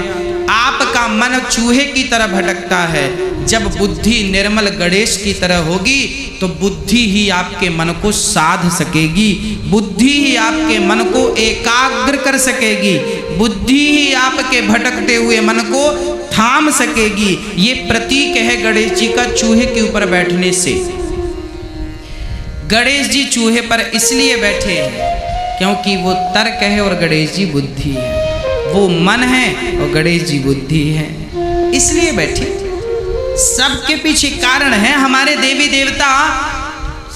आपका मन चूहे की तरह भटकता है, जब बुद्धि निर्मल गणेश की तरह होगी तो बुद्धि ही आपके मन को साध सकेगी, बुद्धि ही आपके मन को एकाग्र कर सकेगी, बुद्धि ही आपके भटकते हुए मन को थाम सकेगी। ये प्रतीक है गणेश जी का चूहे के ऊपर बैठने से। गणेश जी चूहे पर इसलिए बैठे हैं क्योंकि वो तर्क है और गणेश जी बुद्धि है। वो मन है और गणेश जी बुद्धि है, इसलिए बैठे। सबके पीछे कारण है। हमारे देवी देवता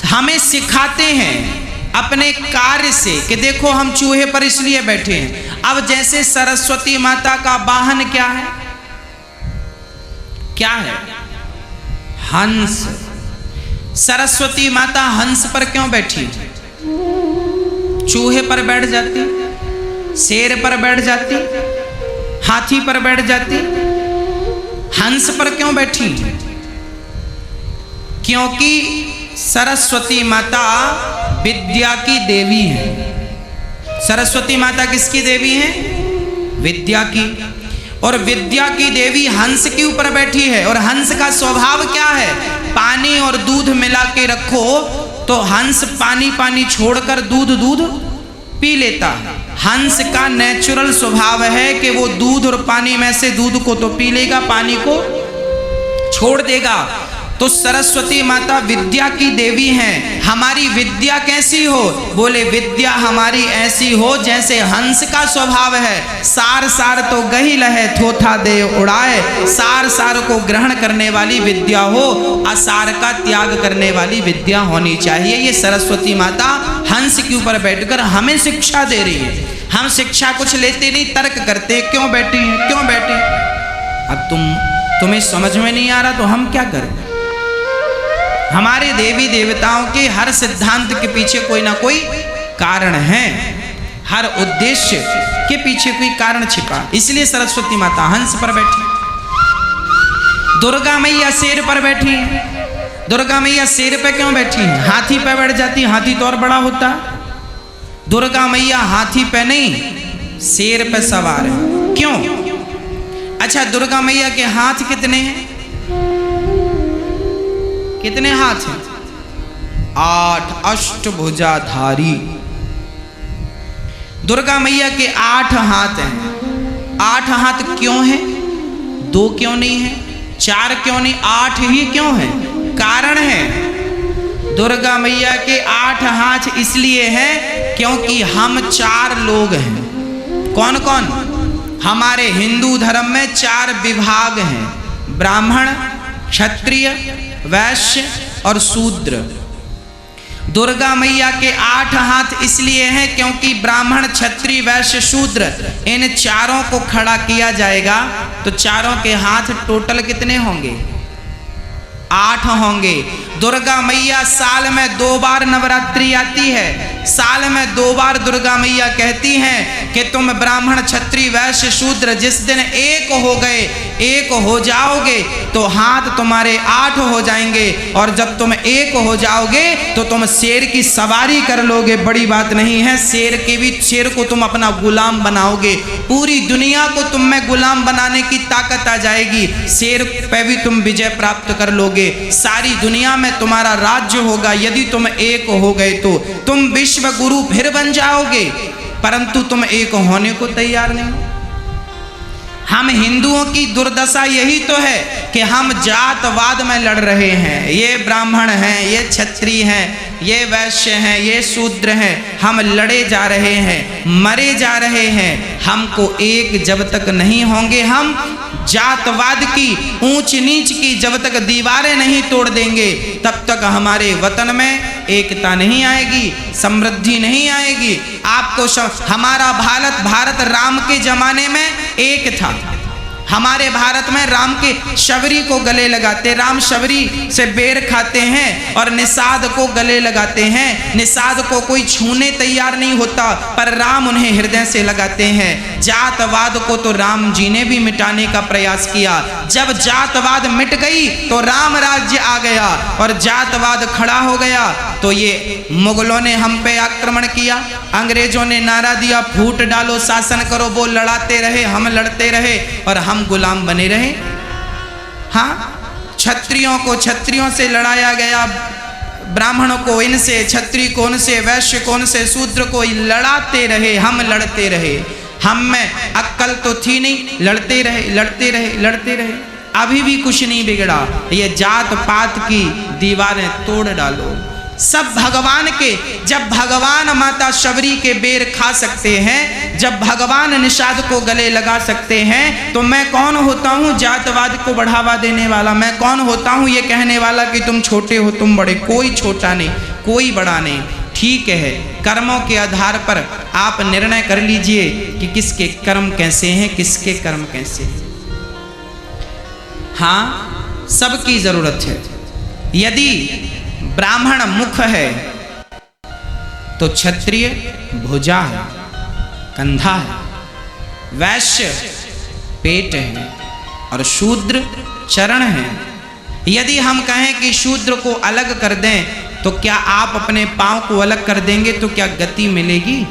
हमें सिखाते हैं अपने कार्य से कि देखो हम चूहे पर इसलिए बैठे हैं। अब जैसे सरस्वती माता का वाहन क्या है? क्या है? हंस। सरस्वती माता हंस पर क्यों बैठी? चूहे पर बैठ जाती, शेर पर बैठ जाती, हाथी पर बैठ जाती, हंस पर क्यों बैठी? क्योंकि सरस्वती माता विद्या की देवी है। सरस्वती माता किसकी देवी है? विद्या की। और विद्या की देवी हंस के ऊपर बैठी है। और हंस का स्वभाव क्या है? पानी और दूध मिला के रखो तो हंस पानी पानी छोड़कर दूध दूध पी लेता है। हंस का नेचुरल स्वभाव है कि वो दूध और पानी में से दूध को तो पी लेगा, पानी को छोड़ देगा। तो सरस्वती माता विद्या की देवी हैं। हमारी विद्या कैसी हो? बोले विद्या हमारी ऐसी हो जैसे हंस का स्वभाव है। सार सार तो गही लहे थोथा दे उड़ाए, सार सार को ग्रहण करने वाली विद्या हो, असार का त्याग करने वाली विद्या होनी चाहिए। ये सरस्वती माता हंस के ऊपर बैठकर हमें शिक्षा दे रही है। हम शिक्षा कुछ लेते नहीं, तर्क करते, क्यों बैठे हैं, क्यों बैठे। अब तुम्हें समझ में नहीं आ रहा तो हम क्या करें? हमारे देवी देवताओं के हर सिद्धांत के पीछे कोई ना कोई कारण है, हर उद्देश्य के पीछे कोई कारण छिपा। इसलिए सरस्वती माता हंस पर बैठी, दुर्गा मैया शेर पर बैठी। दुर्गा मैया शेर पे क्यों बैठी? हाथी पे बैठ जाती, हाथी तो और बड़ा होता। दुर्गा मैया हाथी पे नहीं, शेर पे सवार है। क्यों? अच्छा, दुर्गा मैया के हाथ कितने हैं? कितने हाथ हैं? 8 अष्टभुजाधारी। दुर्गा मैया के 8 हाथ हैं। 8 हाथ क्यों हैं? 2 क्यों नहीं है? 4 क्यों नहीं? 8 ही क्यों है? कारण है। दुर्गा मैया के 8 हाथ इसलिए हैं क्योंकि हम 4 लोग हैं। कौन कौन? हमारे हिंदू धर्म में 4 विभाग हैं, ब्राह्मण, क्षत्रिय, वैश्य और शूद्र। दुर्गा मैया के 8 हाथ इसलिए हैं क्योंकि ब्राह्मण, क्षत्रिय, वैश्य, शूद्र इन चारों को खड़ा किया जाएगा तो चारों के हाथ टोटल कितने होंगे? 8 होंगे। दुर्गा मैया साल में 2 बार नवरात्रि आती है, साल में 2 बार दुर्गा मैया कहती हैं कि तुम ब्राह्मण क्षत्रिय वैश्य शूद्र जिस दिन एक हो गए, एक हो जाओगे तो हाथ तुम्हारे 8 हो जाएंगे, और जब तुम एक हो जाओगे तो तुम शेर की सवारी कर लोगे। बड़ी बात नहीं है, शेर को तुम अपना गुलाम बनाओगे, पूरी दुनिया को तुम में गुलाम बनाने की ताकत आ जाएगी, शेर पे भी तुम विजय प्राप्त कर लोगे, सारी दुनिया में तुम्हारा राज्य होगा। यदि तुम एक हो गए तो तुम विश्व गुरु फिर बन जाओगे, परंतु तुम एक होने को तैयार नहीं हो। हम हिंदुओं की दुर्दशा यही तो है कि हम जातवाद में लड़ रहे हैं, ये ब्राह्मण हैं, ये क्षत्रिय हैं, ये वैश्य हैं, ये शूद्र हैं, हम लड़े जा रहे हैं, मरे जा रहे हैं। हमको एक जब तक नहीं होंगे, हम जातवाद की ऊंच नीच की जब तक दीवारें नहीं तोड़ देंगे, तब तक हमारे वतन में एकता नहीं आएगी, समृद्धि नहीं आएगी। आपको हमारा भारत राम के जमाने में एक था। हमारे भारत में राम के शबरी को गले लगाते, राम शबरी से बेर खाते हैं और निषाद को गले लगाते हैं। निषाद को कोई छूने तैयार नहीं होता, पर राम उन्हें हृदय से लगाते हैं। जातवाद को तो राम जी ने भी मिटाने का प्रयास किया। जब जातवाद मिट गई तो राम राज्य आ गया और जातवाद खड़ा हो गया। तो ये मुगलों ने हम पे आक्रमण किया, अंग्रेजों ने नारा दिया फूट डालो शासन करो, वो लड़ाते रहे, हम लड़ते रहे और हम गुलाम बने रहे। हाँ, क्षत्रियों को क्षत्रियों से लड़ाया गया, ब्राह्मणों को इनसे, क्षत्रिय को उनसे, वैश्य को उनसे, शूद्र को लड़ाते रहे, हम लड़ते रहे। हम में अक्ल तो थी नहीं, लड़ते रहे लड़ते रहे लड़ते रहे, अभी भी कुछ नहीं बिगड़ा। ये जात पात की दीवारें तोड़ डालो। सब भगवान के, जब भगवान माता शबरी के बेर खा सकते हैं, जब भगवान निषाद को गले लगा सकते हैं, तो मैं कौन होता हूँ जातवाद को बढ़ावा देने वाला? मैं कौन होता हूँ ये कहने वाला कि तुम छोटे हो तुम बड़े? कोई छोटा नहीं, कोई बड़ा नहीं। ठीक है, कर्मों के आधार पर आप निर्णय कर लीजिए कि किसके कर्म कैसे हैं, किसके कर्म कैसे हैं। हाँ, सबकी जरूरत है। यदि ब्राह्मण मुख है तो क्षत्रिय भुजा है, कंधा है, वैश्य पेट है और शूद्र चरण है। यदि हम कहें कि शूद्र को अलग कर दें तो क्या आप अपने पांव को अलग कर देंगे तो क्या गति मिलेगी?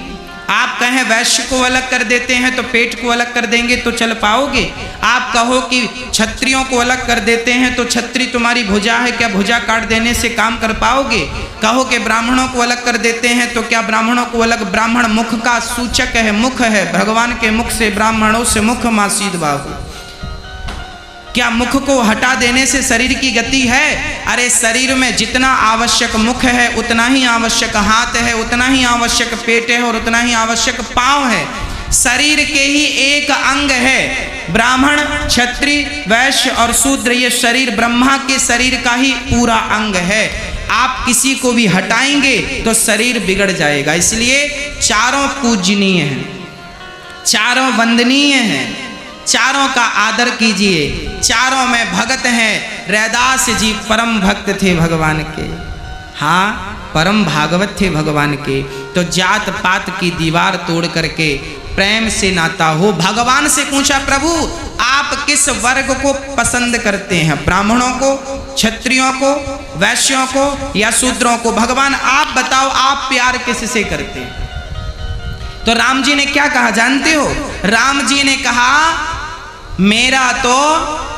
आप कहें वैश्य को अलग कर देते हैं तो पेट को अलग कर देंगे तो चल पाओगे? आप कहो कि क्षत्रियों को अलग कर देते हैं तो क्षत्रिय तुम्हारी भुजा है, क्या भुजा काट देने से काम कर पाओगे? कहो कि ब्राह्मणों को अलग कर देते हैं तो क्या ब्राह्मणों को अलग? ब्राह्मण मुख का सूचक है, मुख है, भगवान के मुख से ब्राह्मणों से मुख मासीद बाहु। क्या मुख को हटा देने से शरीर की गति है? अरे शरीर में जितना आवश्यक मुख है उतना ही आवश्यक हाथ है, उतना ही आवश्यक पेट है और उतना ही आवश्यक पांव है। शरीर के ही एक अंग है। ब्राह्मण, क्षत्रिय, वैश्य और शूद्र, ये शरीर ब्रह्मा के शरीर का ही पूरा अंग है। आप किसी को भी हटाएंगे तो शरीर बिगड़ जाएगा। इसलिए चारों पूजनीय हैं, चारों वंदनीय हैं, चारों का आदर कीजिए, चारों में भगत हैं। रैदास जी परम भक्त थे भगवान के, हाँ परम भागवत थे भगवान के। तो जात पात की दीवार तोड़ करके प्रेम से नाता हो। भगवान से पूछा, प्रभु आप किस वर्ग को पसंद करते हैं? ब्राह्मणों को, क्षत्रियों को, वैश्यों को या शूद्रों को? भगवान आप बताओ, आप प्यार किससे करते हैं? तो राम जी ने क्या कहा जानते हो? राम जी ने कहा, मेरा तो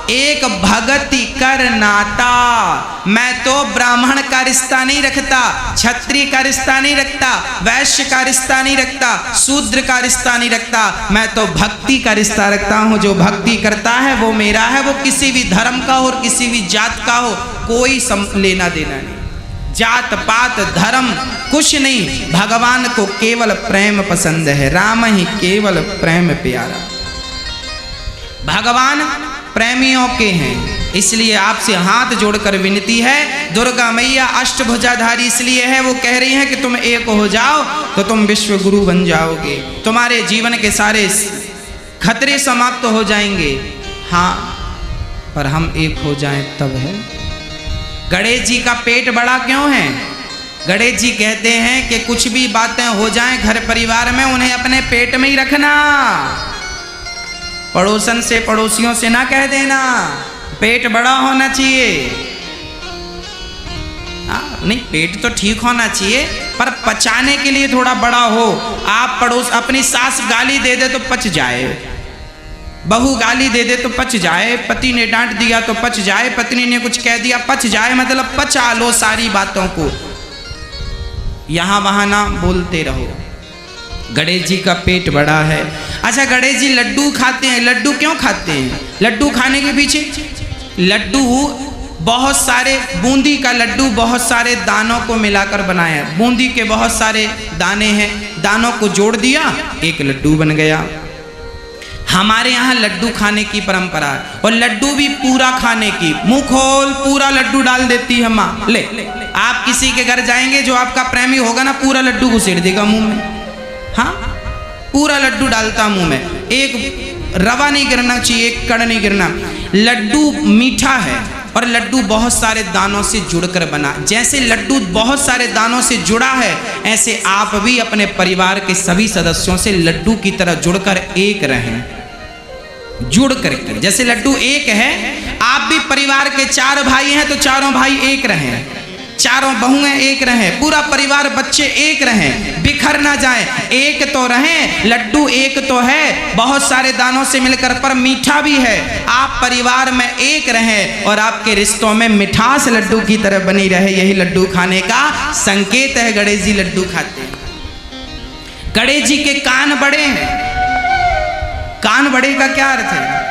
एक भगति कर नाता, मैं तो ब्राह्मण का रिश्ता नहीं रखता, क्षत्रिय का रिश्ता नहीं रखता, वैश्य का रिश्ता नहीं रखता, शूद्र का रिश्ता नहीं रखता, मैं तो भक्ति का रिश्ता रखता हूँ। जो भक्ति करता है वो मेरा है, वो किसी भी धर्म का हो और किसी भी जात का हो, कोई लेना देना नहीं। जात पात धर्म कुछ नहीं, भगवान को केवल प्रेम पसंद है। राम ही केवल प्रेम प्यारा। भगवान प्रेमियों के हैं, इसलिए आपसे हाथ जोड़कर विनती है। दुर्गा मैया अष्टभुजाधारी इसलिए है, वो कह रही हैं कि तुम एक हो जाओ तो तुम विश्व गुरु बन जाओगे, तुम्हारे जीवन के सारे खतरे समाप्त हो जाएंगे। हाँ, पर हम एक हो जाएं तब है। गणेश जी का पेट बड़ा क्यों है? गणेश जी कहते हैं कि कुछ भी बातें हो जाएं घर परिवार में, उन्हें अपने पेट में ही रखना, पड़ोसन से पड़ोसियों से ना कह देना। पेट बड़ा होना चाहिए। नहीं, पेट तो ठीक होना चाहिए, पर पचाने के लिए थोड़ा बड़ा हो। आप पड़ोस अपनी सास गाली दे दे तो पच जाए, बहू गाली दे दे तो पच जाए, पति ने डांट दिया तो पच जाए, पत्नी ने कुछ कह दिया पच जाए, मतलब पचा लो सारी बातों को, यहां वहां ना बोलते रहो। गणेश जी का पेट बड़ा है। अच्छा, गणेश जी लड्डू खाते हैं। लड्डू क्यों खाते हैं? लड्डू खाने के पीछे, लड्डू बहुत सारे, बूंदी का लड्डू बहुत सारे दानों को मिलाकर बनाया है। बूंदी के बहुत सारे दाने हैं, दानों को जोड़ दिया, एक लड्डू बन गया। हमारे यहाँ लड्डू खाने की परंपरा है, और लड्डू भी पूरा खाने की। मुंह खोल, पूरा लड्डू डाल देती है माँ। ले, आप किसी के घर जाएंगे, जो आपका प्रेमी होगा ना, पूरा लड्डू घुसेड़ देगा मुंह में। हाँ, पूरा लड्डू डालता मुंह में, एक रवा नहीं गिरना चाहिए, एक कण नहीं गिरना। लड्डू मीठा है और लड्डू बहुत सारे दानों से जुड़कर बना। जैसे लड्डू बहुत सारे दानों से जुड़ा है, ऐसे आप भी अपने परिवार के सभी सदस्यों से लड्डू की तरह जुड़कर एक रहें। जुड़ करके, जैसे लड्डू एक है, आप भी परिवार के 4 भाई हैं तो चारों भाई एक रहें, चारों बहुएं एक रहें, पूरा परिवार बच्चे एक रहें, बिखर ना जाएं, एक तो रहें। लड्डू एक तो है बहुत सारे दानों से मिलकर, पर मीठा भी है। आप परिवार में एक रहें और आपके रिश्तों में मिठास लड्डू की तरह बनी रहे, यही लड्डू खाने का संकेत है। गणेश जी लड्डू खाते हैं। गणेश जी के कान बड़े हैं। कान बड़े का क्या अर्थ है?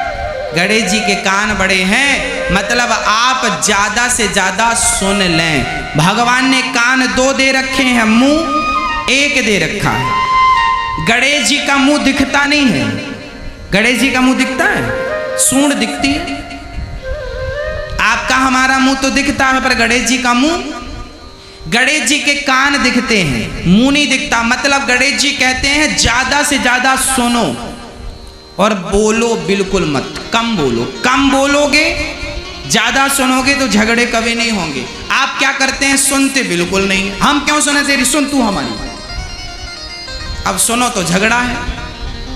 गणेश जी के कान बड़े हैं, मतलब आप ज्यादा से ज्यादा सुन लें। भगवान ने कान 2 दे रखे हैं, मुंह 1 दे रखा है। गणेश जी का मुंह दिखता नहीं है। गणेश जी का मुंह दिखता है, सूंड दिखती है। आपका हमारा मुंह तो दिखता है, पर गणेश जी का मुंह, गणेश जी के कान दिखते हैं, मुंह नहीं दिखता। मतलब गणेश जी कहते हैं ज्यादा से ज्यादा सुनो और बोलो बिल्कुल मत, कम बोलो। कम बोलोगे, ज्यादा सुनोगे तो झगड़े कभी नहीं होंगे। आप क्या करते हैं? सुनते बिल्कुल नहीं। हम क्यों सुने? तेरी सुन तू हमारी। अब सुनो तो झगड़ा है,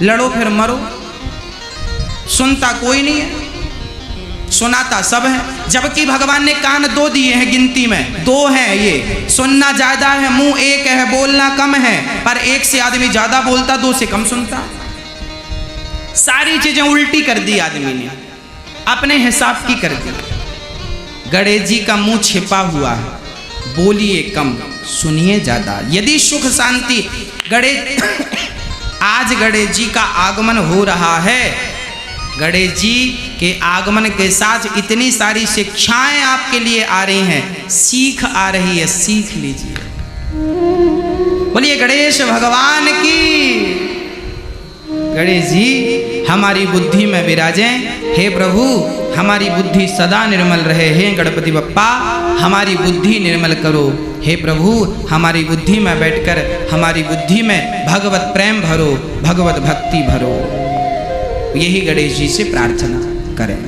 लड़ो फिर मरो। सुनता कोई नहीं है, सुनाता सब है। जबकि भगवान ने कान 2 दिए हैं, गिनती में 2 हैं। ये सुनना ज्यादा है, मुंह 1 है, बोलना कम है। पर 1 से आदमी ज्यादा बोलता, 2 से कम सुनता। सारी चीजें उल्टी कर दी आदमी ने, अपने हिसाब की कर दी। गणेश जी का मुंह छिपा हुआ है, बोलिए कम, सुनिए ज्यादा। यदि सुख शांति, गणेश आज गणेश जी का आगमन हो रहा है। गणेश जी के आगमन के साथ इतनी सारी शिक्षाएं आपके लिए आ रही हैं, सीख आ रही है, सीख लीजिए। बोलिए गणेश भगवान की। गणेश जी हमारी बुद्धि में विराजें। हे प्रभु, हमारी बुद्धि सदा निर्मल रहे। हे गणपति बप्पा, हमारी बुद्धि निर्मल करो। हे प्रभु, हमारी बुद्धि में बैठकर हमारी बुद्धि में भगवत प्रेम भरो, भगवत भक्ति भरो। यही गणेश जी से प्रार्थना करें।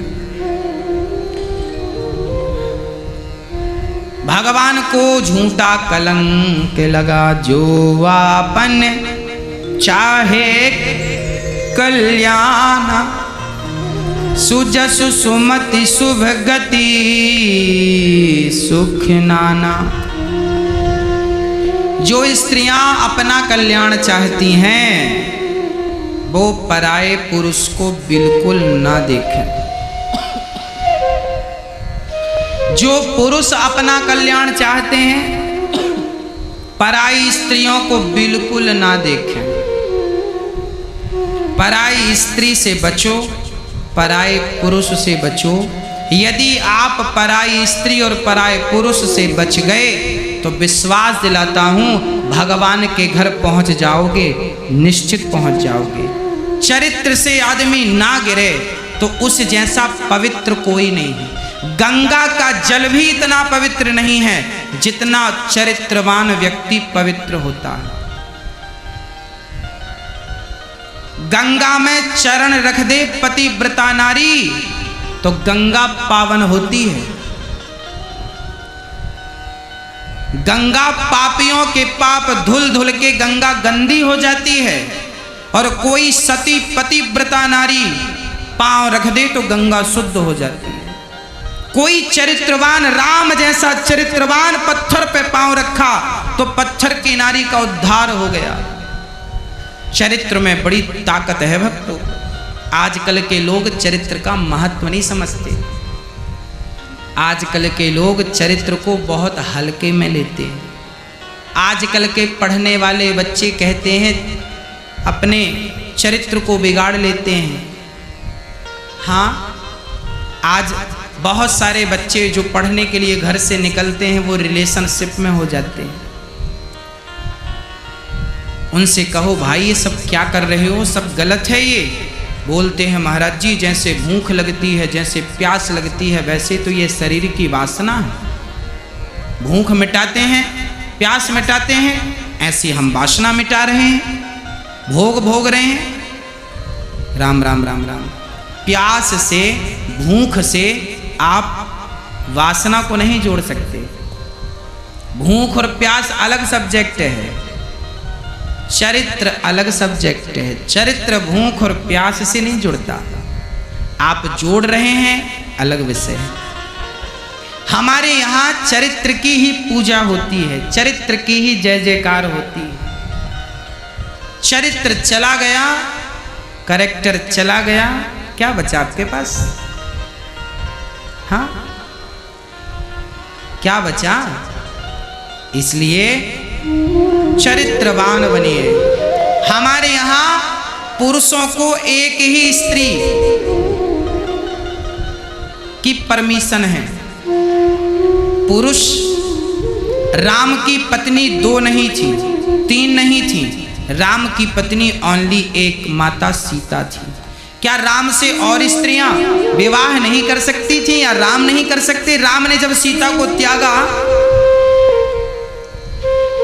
भगवान को झूठा कलंक लगा, जो आपन चाहे कल्याण। सुजसु सुमति शुभ गति, सुख नाना। जो स्त्रियां अपना कल्याण चाहती हैं, वो पराये पुरुष को बिल्कुल ना देखें। जो पुरुष अपना कल्याण चाहते हैं, पराई स्त्रियों को बिल्कुल ना देखें। पराई स्त्री से बचो, पराये पुरुष से बचो। यदि आप पराई स्त्री और पराये पुरुष से बच गए तो विश्वास दिलाता हूं, भगवान के घर पहुंच जाओगे, निश्चित पहुंच जाओगे। चरित्र से आदमी ना गिरे तो उस जैसा पवित्र कोई नहीं है। गंगा का जल भी इतना पवित्र नहीं है जितना चरित्रवान व्यक्ति पवित्र होता है। गंगा में चरण रख दे पतिव्रता नारी तो गंगा पावन होती है। गंगा पापियों के पाप धुल धुल के गंगा गंदी हो जाती है, और कोई सती पतिव्रता नारी पांव रख दे तो गंगा शुद्ध हो जाती है। कोई चरित्रवान, राम जैसा चरित्रवान पत्थर पे पांव रखा तो पत्थर की नारी का उद्धार हो गया। चरित्र में बड़ी ताकत है भक्तों। आजकल के लोग चरित्र का महत्व नहीं समझते। आजकल के लोग चरित्र को बहुत हल्के में लेते हैं। आजकल के पढ़ने वाले बच्चे कहते हैं अपने चरित्र को बिगाड़ लेते हैं। हाँ, आज बहुत सारे बच्चे जो पढ़ने के लिए घर से निकलते हैं वो रिलेशनशिप में हो जाते हैं। उनसे कहो भाई ये सब क्या कर रहे हो, सब गलत है ये। बोलते हैं महाराज जी जैसे भूख लगती है, जैसे प्यास लगती है, वैसे तो ये शरीर की वासना है। भूख मिटाते हैं, प्यास मिटाते हैं, ऐसी हम वासना मिटा रहे हैं, भोग भोग रहे हैं। राम राम राम राम। प्यास से, भूख से आप वासना को नहीं जोड़ सकते। भूख और प्यास अलग सब्जेक्ट है, चरित्र अलग सब्जेक्ट है। चरित्र भूख और प्यास से नहीं जुड़ता, आप जोड़ रहे हैं, अलग विषय है। हमारे यहाँ चरित्र की ही पूजा होती है, चरित्र की ही जय जयकार होती है। चरित्र चला गया, कैरेक्टर चला गया, क्या बचा आपके पास? हाँ, क्या बचा? इसलिए चरित्रवान बनिए। हमारे यहाँ पुरुषों को एक ही स्त्री की परमिशन है। पुरुष, राम की पत्नी 2 नहीं थी, 3 नहीं थी, राम की पत्नी ओनली एक माता सीता थी। क्या राम से और स्त्रियां विवाह नहीं कर सकती थी या राम नहीं कर सकते? राम ने जब सीता को त्यागा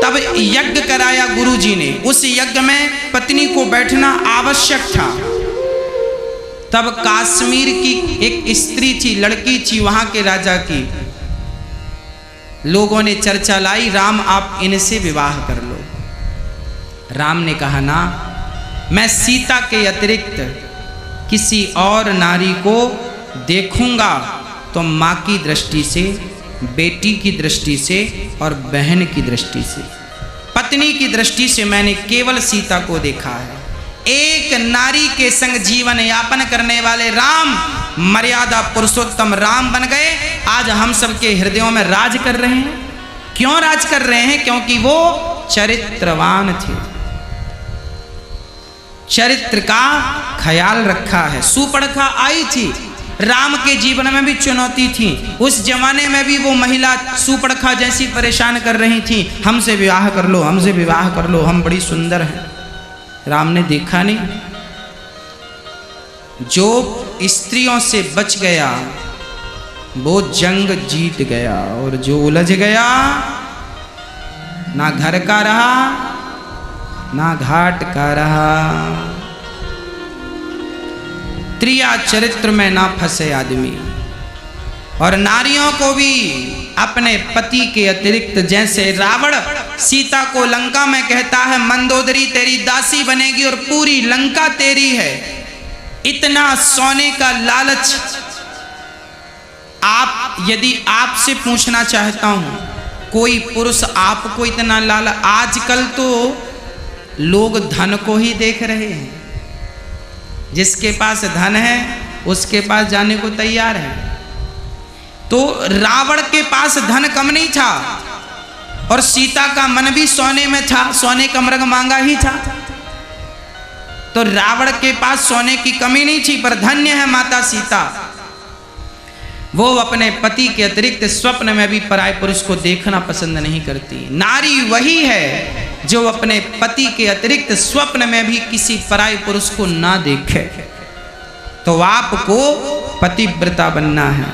तब यज्ञ कराया गुरु जी ने। उस यज्ञ में पत्नी को बैठना आवश्यक था। तब कश्मीर की एक स्त्री थी, लड़की थी वहां के राजा की। लोगों ने चर्चा लाई, राम आप इनसे विवाह कर लो। राम ने कहा ना, मैं सीता के अतिरिक्त किसी और नारी को देखूंगा तो माँ की दृष्टि से, बेटी की दृष्टि से और बहन की दृष्टि से, पत्नी की दृष्टि से मैंने केवल सीता को देखा है। एक नारी के संग जीवन यापन करने वाले राम मर्यादा पुरुषोत्तम राम बन गए। आज हम सबके हृदयों में राज कर रहे हैं। क्यों राज कर रहे हैं? क्योंकि वो चरित्रवान थे, चरित्र का ख्याल रखा है। सुपर्णखा आई थी, राम के जीवन में भी चुनौती थी। उस जमाने में भी वो महिला सुपर्णखा जैसी परेशान कर रही थी, हमसे विवाह कर लो, हमसे विवाह कर लो, हम बड़ी सुंदर हैं। राम ने देखा नहीं, जो स्त्रियों से बच गया वो जंग जीत गया, और जो उलझ गया ना घर का रहा ना घाट का रहा। त्रिया चरित्र में ना फंसे आदमी। और नारियों को भी अपने पति के अतिरिक्त, जैसे रावण सीता को लंका में कहता है मंदोदरी तेरी दासी बनेगी और पूरी लंका तेरी है, इतना सोने का लालच। आप, यदि आपसे पूछना चाहता हूं, कोई पुरुष आपको इतना लालच? आजकल तो लोग धन को ही देख रहे हैं। जिसके पास धन है उसके पास जाने को तैयार है। तो रावण के पास धन कम नहीं था और सीता का मन भी सोने में था, सोने का मृग मांगा ही था। तो रावण के पास सोने की कमी नहीं थी, पर धन्य है माता सीता। वो अपने पति के अतिरिक्त स्वप्न में भी पराय पुरुष को देखना पसंद नहीं करती। नारी वही है जो अपने पति के अतिरिक्त स्वप्न में भी किसी पराय पुरुष को ना देखे। तो आपको पतिव्रता बनना है।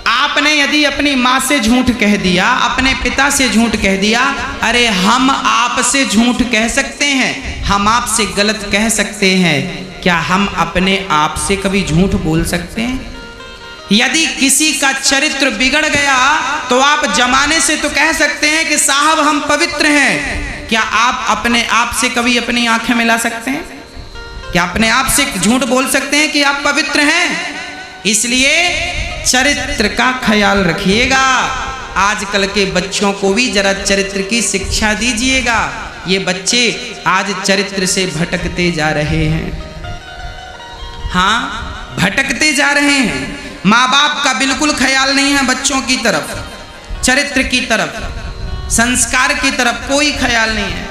आपने यदि अपनी माँ से झूठ कह दिया, अपने पिता से झूठ कह दिया, अरे हम आपसे झूठ कह सकते हैं, हम आपसे गलत कह सकते हैं, क्या हम अपने आप से कभी झूठ बोल सकते हैं? यदि किसी का चरित्र बिगड़ गया तो आप जमाने से तो कह सकते हैं कि साहब हम पवित्र हैं। क्या आप अपने आप से कभी अपनी आंखें मिला सकते हैं? क्या अपने आप से झूठ बोल सकते हैं कि आप पवित्र हैं? इसलिए चरित्र का ख्याल रखिएगा। आजकल के बच्चों को भी जरा चरित्र की शिक्षा दीजिएगा। ये बच्चे आज चरित्र से भटकते जा रहे हैं। हाँ, भटकते जा रहे हैं। माँ बाप का बिल्कुल ख्याल नहीं है बच्चों की तरफ, चरित्र की तरफ, संस्कार की तरफ कोई ख्याल नहीं है।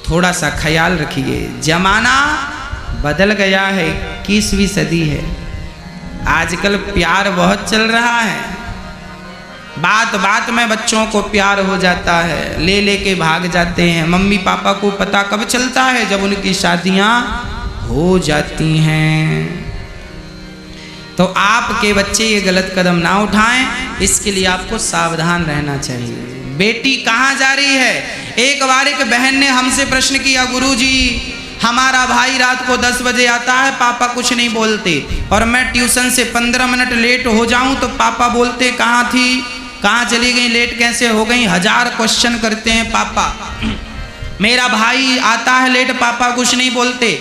थोड़ा सा ख्याल रखिए। जमाना बदल गया है, 21वीं सदी है। आजकल प्यार बहुत चल रहा है। बात बात में बच्चों को प्यार हो जाता है, ले लेके भाग जाते हैं। मम्मी पापा को पता कब चलता है? जब उनकी शादियां हो जाती हैं। तो आपके बच्चे ये गलत कदम ना उठाएं, इसके लिए आपको सावधान रहना चाहिए। बेटी कहाँ जा रही है? एक बार एक बहन ने हमसे प्रश्न किया, गुरुजी हमारा भाई रात को 10 बजे आता है, पापा कुछ नहीं बोलते, और मैं ट्यूशन से 15 मिनट लेट हो जाऊं तो पापा बोलते कहाँ थी, कहाँ चली गई, लेट कैसे हो गई, 1000 क्वेश्चन करते हैं पापा। मेरा भाई आता है लेट, पापा कुछ नहीं बोलते।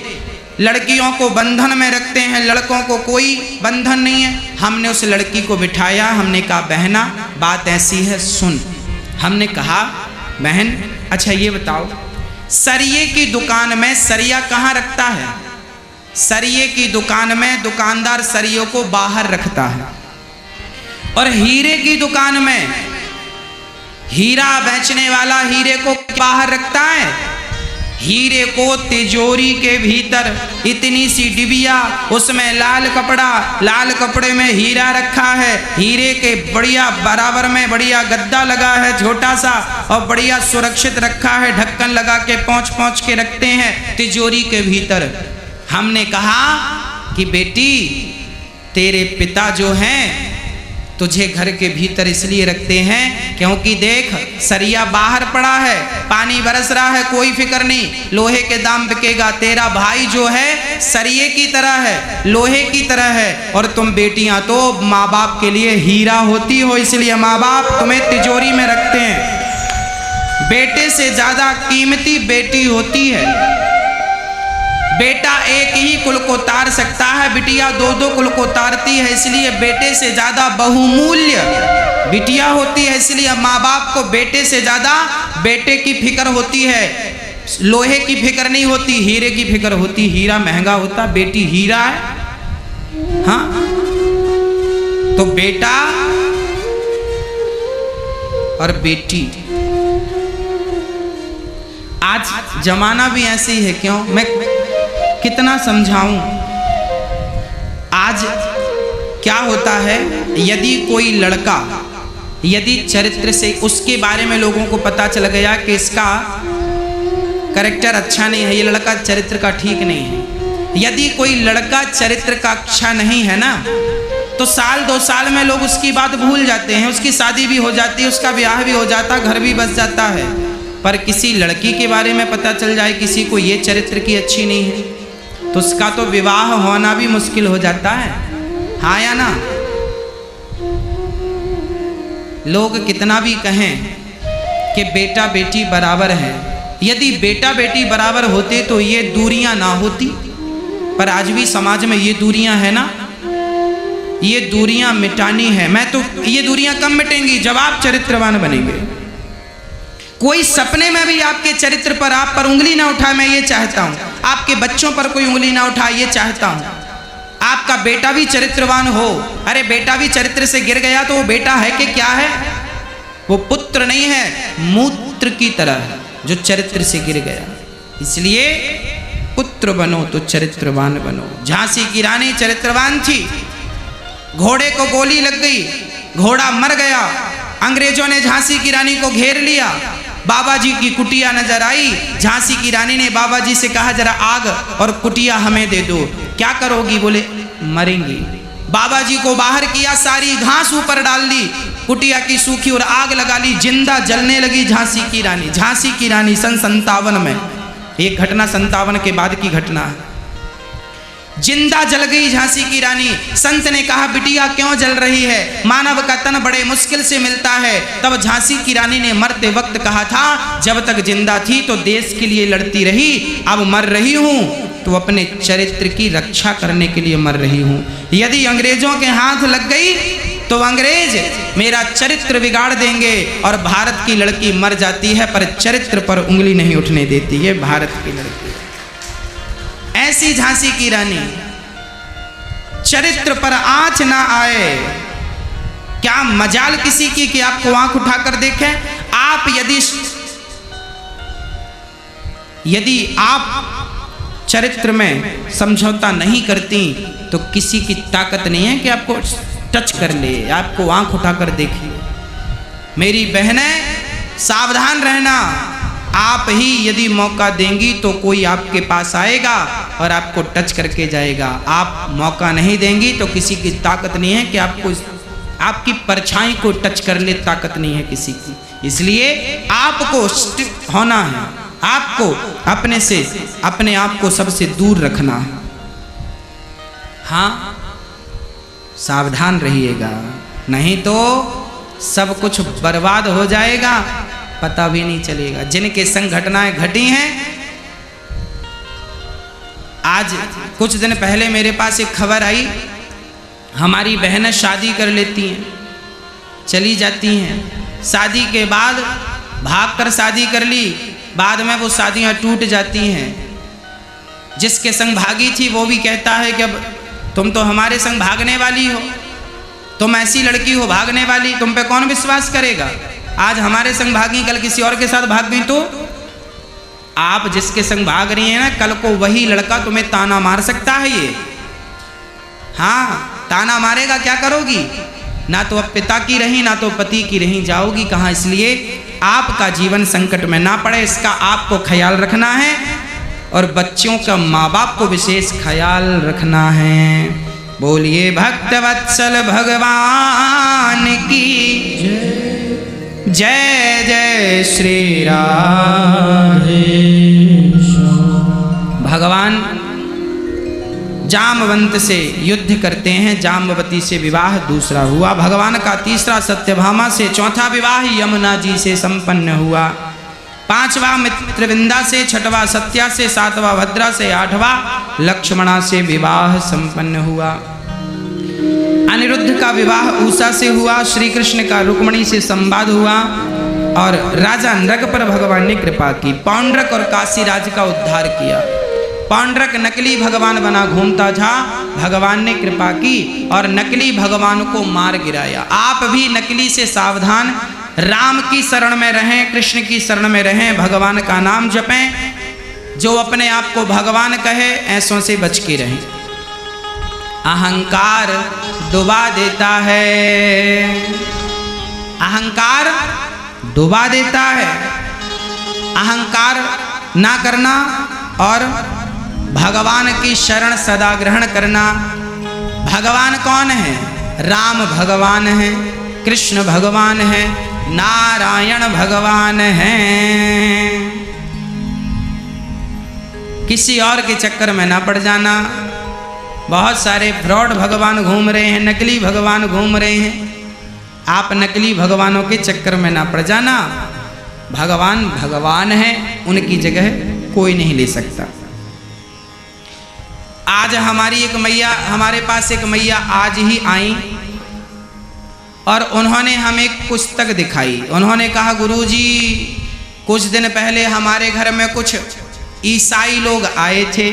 लड़कियों को बंधन में रखते हैं, लड़कों को कोई बंधन नहीं है। हमने उस लड़की को बिठाया, हमने कहा बहना बात ऐसी है सुन। हमने कहा बहन अच्छा ये बताओ, सरिये की दुकान में सरिया कहाँ रखता है? सरिये की दुकान में दुकानदार सरियों को बाहर रखता है, और हीरे की दुकान में हीरा बेचने वाला हीरे को बाहर रखता है। हीरे को तिजोरी के भीतर इतनी सी डिबिया, उसमें लाल कपड़ा, लाल कपड़े में हीरा रखा है, हीरे के बढ़िया बराबर में बढ़िया गद्दा लगा है छोटा सा, और बढ़िया सुरक्षित रखा है, ढक्कन लगा के पहुंच पहुंच के रखते हैं तिजोरी के भीतर। हमने कहा कि बेटी तेरे पिता जो हैं तुझे घर के भीतर इसलिए रखते हैं क्योंकि देख सरिया बाहर पड़ा है, पानी बरस रहा है, कोई फिक्र नहीं, लोहे के दाम बिकेगा। तेरा भाई जो है सरिये की तरह है, लोहे की तरह है, और तुम बेटियां तो माँ बाप के लिए हीरा होती हो, इसलिए माँ बाप तुम्हें तिजोरी में रखते हैं। बेटे से ज्यादा कीमती बेटी होती है। बेटा एक ही कुल को तार सकता है, बिटिया 2-2 कुल को तारती है, इसलिए बेटे से ज्यादा बहुमूल्य बिटिया होती है। इसलिए माँ बाप को बेटे से ज्यादा बेटे की फिक्र होती है। लोहे की फिक्र नहीं होती, हीरे की फिक्र होती। हीरा महंगा होता, बेटी हीरा है। हाँ, तो बेटा और बेटी, आज जमाना भी ऐसे ही है। क्यों मैं कितना समझाऊं? आज क्या होता है, यदि कोई लड़का यदि चरित्र से उसके बारे में लोगों को पता चल गया कि इसका कैरेक्टर अच्छा नहीं है, ये लड़का चरित्र का ठीक नहीं है, यदि कोई लड़का चरित्र का अच्छा नहीं है ना, तो 1-2 साल में लोग उसकी बात भूल जाते हैं, उसकी शादी भी हो जाती है, उसका ब्याह भी हो जाता, घर भी बस जाता है। पर किसी लड़की के बारे में पता चल जाए किसी को ये चरित्र की अच्छी नहीं है, तो उसका तो विवाह होना भी मुश्किल हो जाता है। हाँ या ना? लोग कितना भी कहें कि बेटा बेटी बराबर है, यदि बेटा बेटी बराबर होते तो ये दूरियां ना होती। पर आज भी समाज में ये दूरियां है ना, ये दूरियां मिटानी है। मैं तो ये दूरियां कब मिटेंगी? जब आप चरित्रवान बनेंगे। कोई सपने में भी आपके चरित्र पर, आप पर उंगली ना उठाए, मैं ये चाहता हूं। आपके बच्चों पर कोई उंगली ना उठाए, ये चाहता हूं। आपका बेटा भी चरित्रवान हो। अरे बेटा भी चरित्र से गिर गया तो वो बेटा है कि क्या है? वो पुत्र नहीं है, मूत्र की तरह जो चरित्र से गिर गया। इसलिए पुत्र बनो तो चरित्रवान बनो। झांसी की रानी चरित्रवान थी। घोड़े को गोली लग गई, घोड़ा मर गया। अंग्रेजों ने झांसी की रानी को घेर लिया। बाबा जी की कुटिया नजर आई। झांसी की रानी ने बाबा जी से कहा जरा आग और कुटिया हमें दे दो। क्या करोगी? बोले मरेंगी। बाबा जी को बाहर किया, सारी घास ऊपर डाल दी, कुटिया की सूखी और आग लगा ली, जिंदा जलने लगी झांसी की रानी। झांसी की रानी सन 57 में, एक घटना 57 के बाद की घटना है। जिंदा जल गई झांसी की रानी। संत ने कहा बिटिया क्यों जल रही है, मानव का तन बड़े मुश्किल से मिलता है। तब झांसी की रानी ने मरते वक्त कहा था जब तक जिंदा थी तो देश के लिए लड़ती रही, अब मर रही हूं तो अपने चरित्र की रक्षा करने के लिए मर रही हूं। यदि अंग्रेजों के हाथ लग गई तो अंग्रेज मेरा चरित्र बिगाड़ देंगे। और भारत की लड़की मर जाती है पर चरित्र पर उंगली नहीं उठने देती है भारत की लड़की। ऐसी झांसी की रानी, चरित्र पर आंच ना आए। क्या मजाल किसी की कि आपको आंख उठाकर देखें। आप यदि आप चरित्र में समझौता नहीं करती तो किसी की ताकत नहीं है कि आपको टच कर ले, आपको आंख उठाकर देखे। मेरी बहनें सावधान रहना, आप ही यदि मौका देंगी तो कोई आपके पास आएगा और आपको टच करके जाएगा। आप मौका नहीं देंगी तो किसी की ताकत नहीं है कि आपको आपकी परछाई को टच कर ले, ताकत नहीं है किसी की। इसलिए आपको स्ट्रिक्ट होना है, आपको अपने से अपने आप को सबसे दूर रखना है। हाँ, सावधान रहिएगा, नहीं तो सब कुछ बर्बाद हो जाएगा, पता भी नहीं चलेगा। जिनके संग घटनाएं घटी हैं, आज कुछ दिन पहले मेरे पास एक खबर आई, हमारी बहनें शादी कर लेती हैं, चली जाती हैं, शादी के बाद भागकर शादी कर ली, बाद में वो शादियां टूट जाती हैं। जिसके संग भागी थी वो भी कहता है कि अब तुम तो हमारे संग भागने वाली हो, तुम ऐसी लड़की हो भागने वाली, तुम पे कौन विश्वास करेगा। आज हमारे संग भागी, कल किसी और के साथ भाग गई तो आप जिसके संग भाग रही हैं ना, कल को वही लड़का तुम्हें ताना मार सकता है। ये हाँ, ताना मारेगा, क्या करोगी। ना तो अब पिता की रही ना तो पति की रही, जाओगी कहाँ। इसलिए आपका जीवन संकट में ना पड़े, इसका आपको ख्याल रखना है और बच्चों का माँ बाप को विशेष ख्याल रखना है। बोलिए भक्तवत्सल भगवान की जय जय श्री राधे। भगवान जामवंत से युद्ध करते हैं, जामवती से विवाह दूसरा हुआ। भगवान का तीसरा सत्यभामा से, चौथा विवाह यमुना जी से संपन्न हुआ। पांचवा मित्रविंदा से, छठवा सत्या से, सातवां भद्रा से, आठवां लक्ष्मणा से विवाह संपन्न हुआ। अनिरुद्ध का विवाह उषा से हुआ। श्री कृष्ण का रुक्मिणी से संवाद हुआ और राजा नृग पर भगवान ने कृपा की। पौंड्रक और काशीराज का उद्धार किया। पौंड्रक नकली भगवान बना घूमता था, भगवान ने कृपा की और नकली भगवान को मार गिराया। आप भी नकली से सावधान, राम की शरण में रहें, कृष्ण की शरण में रहें, भगवान का नाम जपें। जो अपने आप को भगवान कहे ऐसों से बच के रहें। अहंकार डुबा देता है, अहंकार डुबा देता है। अहंकार ना करना और भगवान की शरण सदा ग्रहण करना। भगवान कौन है? राम भगवान है, कृष्ण भगवान है, नारायण भगवान है। किसी और के चक्कर में ना पड़ जाना। बहुत सारे फ्रॉड भगवान घूम रहे हैं, नकली भगवान घूम रहे हैं। आप नकली भगवानों के चक्कर में ना पड़ जाना। भगवान भगवान है, उनकी जगह कोई नहीं ले सकता। आज हमारी एक मैया, हमारे पास एक मैया आज ही आई और उन्होंने हमें एक पुस्तक दिखाई। उन्होंने कहा गुरुजी, कुछ दिन पहले हमारे घर में कुछ ईसाई लोग आए थे।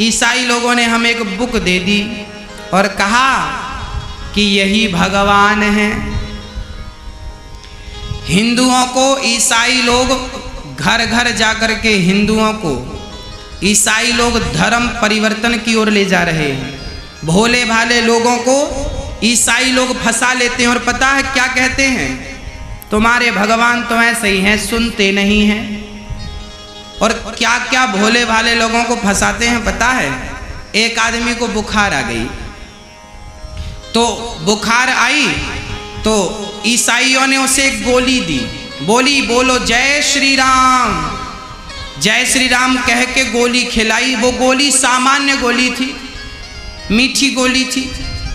ईसाई लोगों ने हमें एक बुक दे दी और कहा कि यही भगवान है। हिंदुओं को ईसाई लोग घर घर जाकर के, हिंदुओं को ईसाई लोग धर्म परिवर्तन की ओर ले जा रहे हैं। भोले भाले लोगों को ईसाई लोग फंसा लेते हैं और पता है क्या कहते हैं? तुम्हारे भगवान तो ऐसे ही हैं, सुनते नहीं हैं। और क्या क्या भोले भाले लोगों को फंसाते हैं पता है? एक आदमी को बुखार आ गई, तो बुखार आई तो ईसाइयों ने उसे एक गोली दी, बोली बोलो जय श्री राम। जय श्री राम कह के गोली खिलाई। वो गोली सामान्य गोली थी, मीठी गोली थी।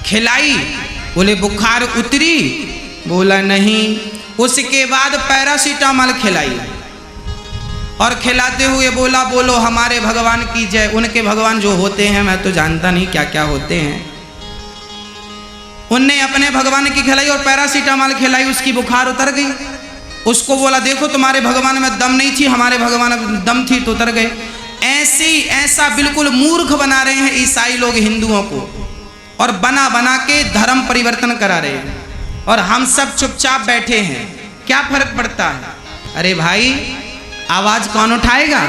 खिलाई, बोले बुखार उतरी? बोला नहीं। उसके बाद पैरासीटामॉल खिलाई और खिलाते हुए बोला बोलो हमारे भगवान की जय। उनके भगवान जो होते हैं मैं तो जानता नहीं क्या क्या होते हैं। उनने अपने भगवान की खिलाई और पैरासीटामॉल खिलाई, उसकी बुखार उतर गई। उसको बोला देखो तुम्हारे भगवान में दम नहीं थी, हमारे भगवान में दम थी तो उतर गए। ऐसा बिल्कुल मूर्ख बना रहे हैं ईसाई लोग हिंदुओं को, और बना बना के धर्म परिवर्तन करा रहे हैं, और हम सब चुपचाप बैठे हैं। क्या फर्क पड़ता है? अरे भाई, आवाज कौन उठाएगा?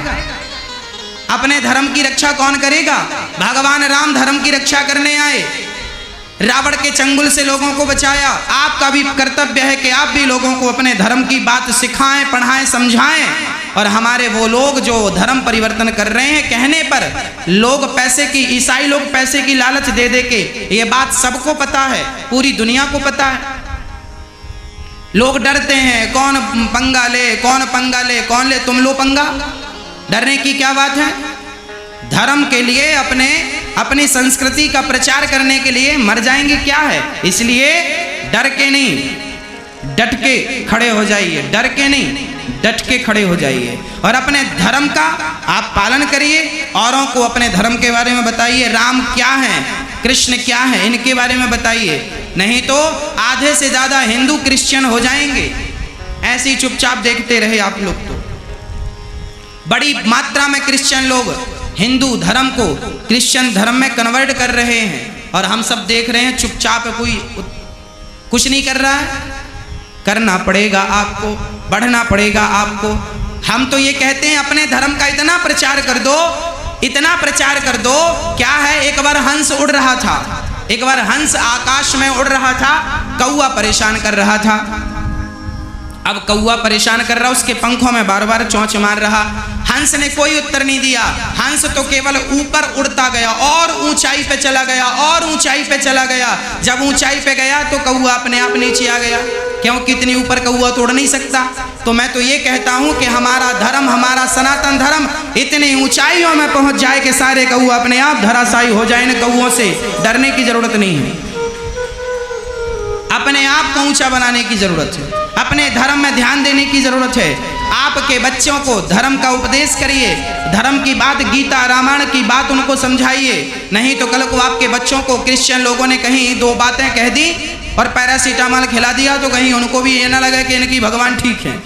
अपने धर्म की रक्षा कौन करेगा? भगवान राम धर्म की रक्षा करने आए, रावण के चंगुल से लोगों को बचाया। आपका भी कर्तव्य है कि आप भी लोगों को अपने धर्म की बात सिखाएं, पढ़ाएं, समझाएं। और हमारे वो लोग जो धर्म परिवर्तन कर रहे हैं, कहने पर लोग पैसे की, ईसाई लोग पैसे की लालच दे दे के, ये बात सबको पता है, पूरी दुनिया को पता है। लोग डरते हैं कौन पंगा ले, कौन पंगा ले, कौन ले, तुम लो पंगा। डरने की क्या बात है? धर्म के लिए, अपनी संस्कृति का प्रचार करने के लिए मर जाएंगे क्या है? इसलिए डर के नहीं, डट के खड़े हो जाइए। डर के नहीं, डट के खड़े हो जाइए और अपने धर्म का आप पालन करिए। औरों को अपने धर्म के बारे में बताइए, राम क्या है, कृष्ण क्या है, इनके बारे में बताइए। नहीं तो आधे से ज्यादा हिंदू क्रिश्चियन हो जाएंगे। ऐसे ही चुपचाप देखते रहे आप लोग। तो बड़ी मात्रा में क्रिश्चियन लोग हिंदू धर्म को क्रिश्चियन धर्म में कन्वर्ट कर रहे हैं, और हम सब देख रहे हैं चुपचाप। कोई कुछ नहीं कर रहा है। करना पड़ेगा आपको, बढ़ना पड़ेगा आपको। हम तो ये कहते हैं अपने धर्म का इतना प्रचार कर दो, इतना प्रचार कर दो। क्या है, एक बार हंस उड़ रहा था, एक बार हंस आकाश में उड़ रहा था, कौआ परेशान कर रहा था। अब कौआ परेशान कर रहा, उसके पंखों में बार बार चोंच मार रहा। हंस ने कोई उत्तर नहीं दिया। हंस तो केवल ऊपर उड़ता गया और ऊंचाई पे चला गया और ऊंचाई पे चला गया। जब ऊंचाई पे गया तो कौआ अपने आप नीचे आ गया, क्योंकि इतनी ऊपर कौआ तो उड़ नहीं सकता। तो मैं तो ये कहता हूं कि हमारा धर्म, हमारा सनातन धर्म इतनी ऊंचाइयों में पहुंच जाए कि सारे कौआ अपने आप धराशायी हो जाए। इन कौओं से डरने की जरूरत नहीं है, अपने आप को ऊंचा बनाने की जरूरत है, अपने धर्म में ध्यान देने की जरूरत है। आपके बच्चों को धर्म का उपदेश करिए, धर्म की बात, गीता रामायण की बात उनको समझाइए। नहीं तो कल को आपके बच्चों को क्रिश्चियन लोगों ने कहीं दो बातें कह दी और पैरासीटामॉल खिला दिया, तो कहीं उनको भी ये ना लगे कि इनकी भगवान ठीक है।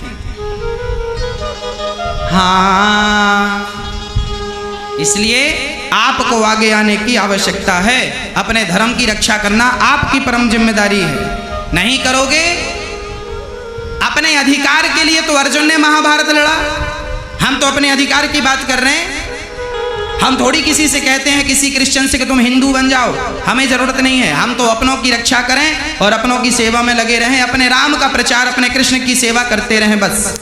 हाँ, इसलिए आपको आगे आने की आवश्यकता है। अपने धर्म की रक्षा करना आपकी परम जिम्मेदारी है। नहीं करोगे, अपने अधिकार के लिए तो अर्जुन ने महाभारत लड़ा। हम तो अपने अधिकार की बात कर रहे हैं। हम थोड़ी किसी से कहते हैं, किसी क्रिश्चियन से, कि तुम हिंदू बन जाओ। हमें जरूरत नहीं है। हम तो अपनों की रक्षा करें और अपनों की सेवा में लगे रहें। अपने राम का प्रचार, अपने कृष्ण की सेवा करते रहें, बस।